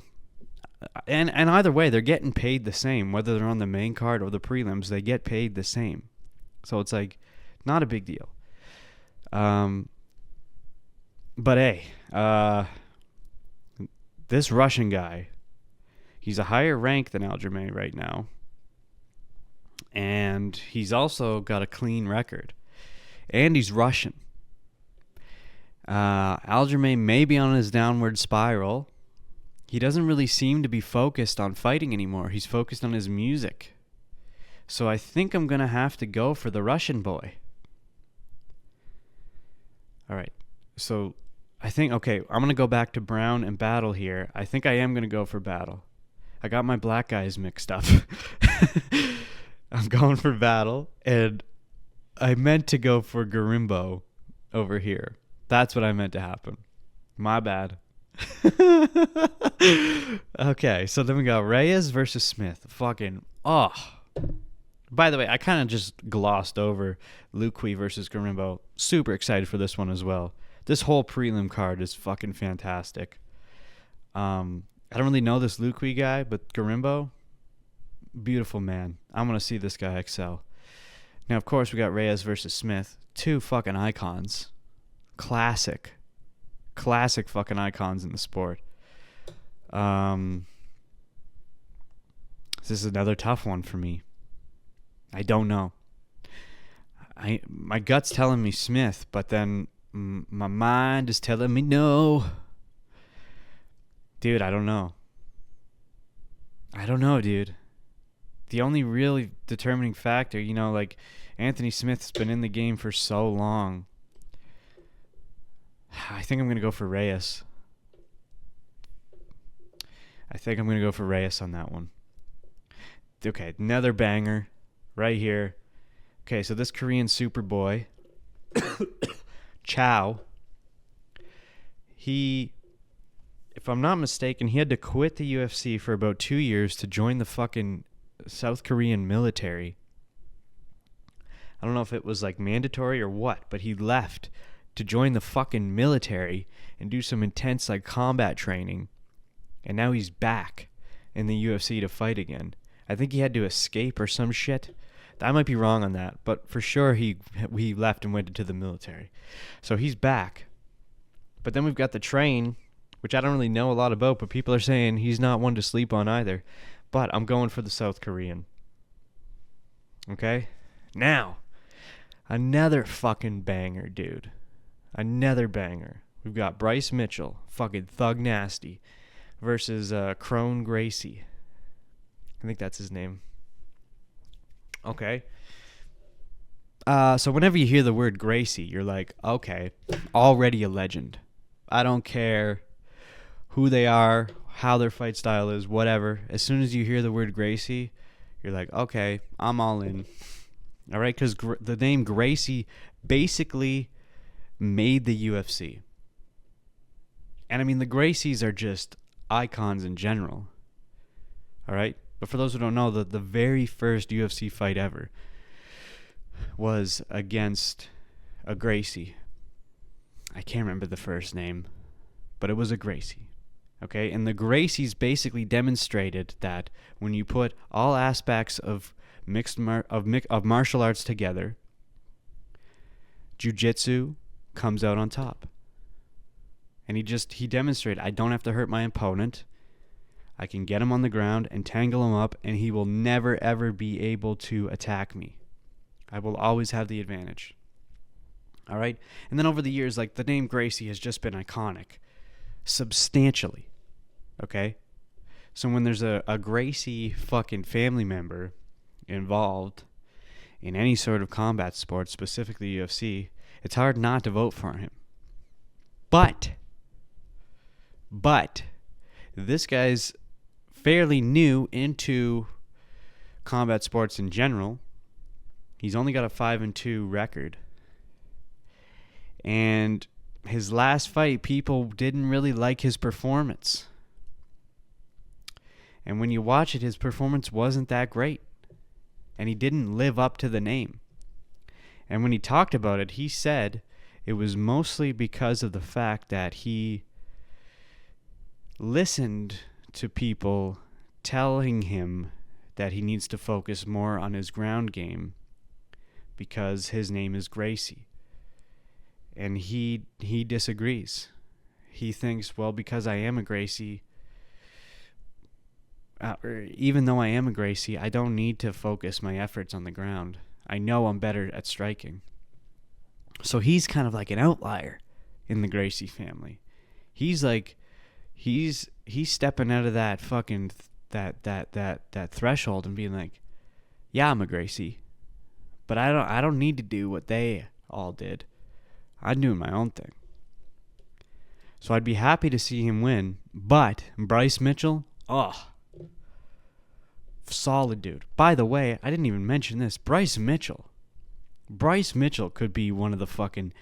and either way, they're getting paid the same. Whether they're on the main card or the prelims, they get paid the same. So it's like, not a big deal. But hey, this Russian guy, he's a higher rank than Aljamain right now. And he's also got a clean record. And he's Russian. Aljamain may be on his downward spiral. He doesn't really seem to be focused on fighting anymore. He's focused on his music. So I think I'm going to have to go for the Russian boy. All right. So I think, okay, I'm going to go back to Brown and Battle here. I think I am going to go for Battle. I got my black guys mixed up. I'm going for Battle, and I meant to go for Garimbo over here. That's what I meant to happen. My bad. Okay, so then we got Reyes versus Smith. Fucking, oh. By the way, I kind of just glossed over Luqui versus Garimbo. Super excited for this one as well. This whole prelim card is fucking fantastic. I don't really know this Luqui guy, but Garimbo, beautiful man. I want to see this guy excel. Now, of course, we got Reyes versus Smith. Two fucking icons. Classic fucking icons in the sport. This is another tough one for me. I don't know. My gut's telling me Smith, but then my mind is telling me no. Dude, I don't know. Dude. The only really determining factor, you know, like Anthony Smith's been in the game for so long. I think I'm going to go for Reyes. On that one. Okay, another banger right here. Okay, so this Korean Superboy, Chow, if I'm not mistaken, he had to quit the UFC for about 2 years to join the fucking South Korean military. I don't know if it was like mandatory or what, but he left to join the fucking military and do some intense like combat training. And now he's back in the UFC to fight again. I think he had to escape or some shit. I might be wrong on that, but for sure he left and went into the military. So he's back. But then we've got the Train, which I don't really know a lot about, but people are saying he's not one to sleep on either. But I'm going for the South Korean. Okay? Now, another fucking banger, dude. Another banger. We've got Bryce Mitchell, fucking Thug Nasty, versus Crone Gracie. I think that's his name. Okay. So whenever you hear the word Gracie, you're like, okay, already a legend. I don't care who they are, how their fight style is, whatever. As soon as you hear the word Gracie, you're like, okay, I'm all in. All right, because the name Gracie basically made the UFC. And I mean, the Gracies are just icons in general. All right? But for those who don't know, the very first UFC fight ever was against a Gracie. I can't remember the first name, but it was a Gracie. Okay? And the Gracies basically demonstrated that when you put all aspects of martial arts together, jiu-jitsu comes out on top. And he demonstrated, I don't have to hurt my opponent. I can get him on the ground and tangle him up, and he will never, ever be able to attack me. I will always have the advantage. All right? And then over the years, like, the name Gracie has just been iconic. Substantially. Okay? So when there's a Gracie fucking family member involved in any sort of combat sport, specifically UFC, it's hard not to vote for him. But this guy's fairly new into combat sports in general. He's only got a 5-2 record. And his last fight, people didn't really like his performance. And when you watch it, his performance wasn't that great. And he didn't live up to the name. And when he talked about it, he said it was mostly because of the fact that he listened to people telling him that he needs to focus more on his ground game because his name is Gracie. And he disagrees. He thinks, well, because I am a Gracie, even though I am a Gracie, I don't need to focus my efforts on the ground. I know I'm better at striking. So he's kind of like an outlier in the Gracie family. He's like, he's stepping out of that fucking that threshold and being like, yeah, I'm a Gracie, but I don't need to do what they all did. I'm doing my own thing. So I'd be happy to see him win, but Bryce Mitchell, solid dude. By the way, I didn't even mention this. Bryce Mitchell could be one of the fucking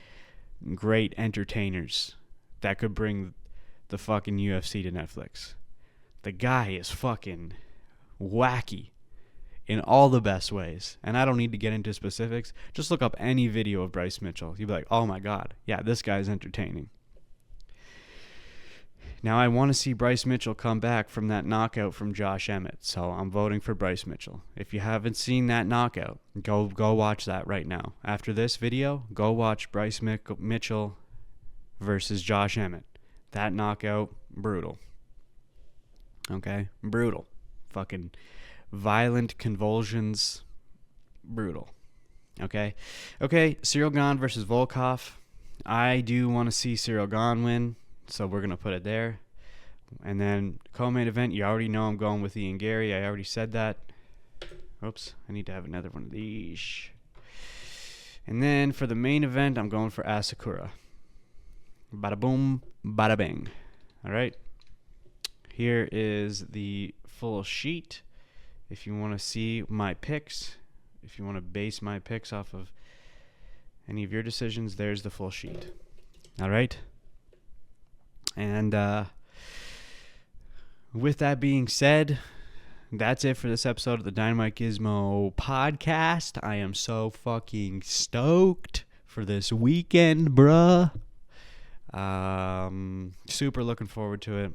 great entertainers that could bring the fucking UFC to Netflix. The guy is fucking wacky in all the best ways. And I don't need to get into specifics. Just look up any video of Bryce Mitchell. You'll be like, oh my God, yeah, this guy's entertaining. Now, I want to see Bryce Mitchell come back from that knockout from Josh Emmett, so I'm voting for Bryce Mitchell. If you haven't seen that knockout, go watch that right now. After this video, go watch Bryce Mitchell versus Josh Emmett. That knockout, brutal. Okay? Brutal. Fucking violent convulsions, brutal. Okay? Okay, Cyril Gane versus Volkov. I do want to see Cyril Gane win. So we're going to put it there. And then co-main event, you already know I'm going with Ian Garry. I already said that. Oops, I need to have another one of these. And then for the main event, I'm going for Asakura. Bada boom, bada bang. All right. Here is the full sheet. If you want to see my picks, if you want to base my picks off of any of your decisions, there's the full sheet. All right. And with that being said, that's it for this episode of the Dynamite Gizmo podcast. I am so fucking stoked for this weekend, bruh. Super looking forward to it.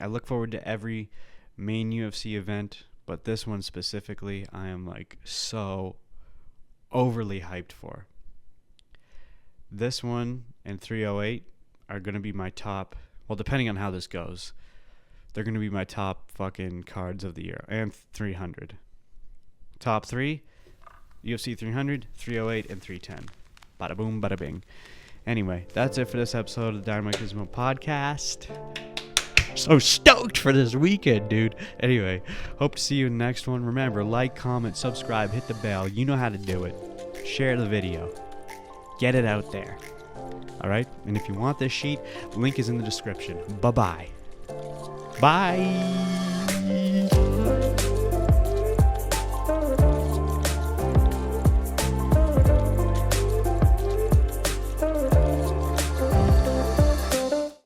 I look forward to every main UFC event, but this one specifically, I am like so overly hyped for. This one and 308 are going to be my top, well, depending on how this goes, they're going to be my top fucking cards of the year. And 300. Top three, UFC 300, 308, and 310. Bada boom, bada bing. Anyway, that's it for this episode of the DynamiteGizmo podcast. So stoked for this weekend, dude. Anyway, hope to see you in the next one. Remember, like, comment, subscribe, hit the bell. You know how to do it. Share the video. Get it out there. All right? And if you want this sheet, link is in the description. Bye-bye. Bye.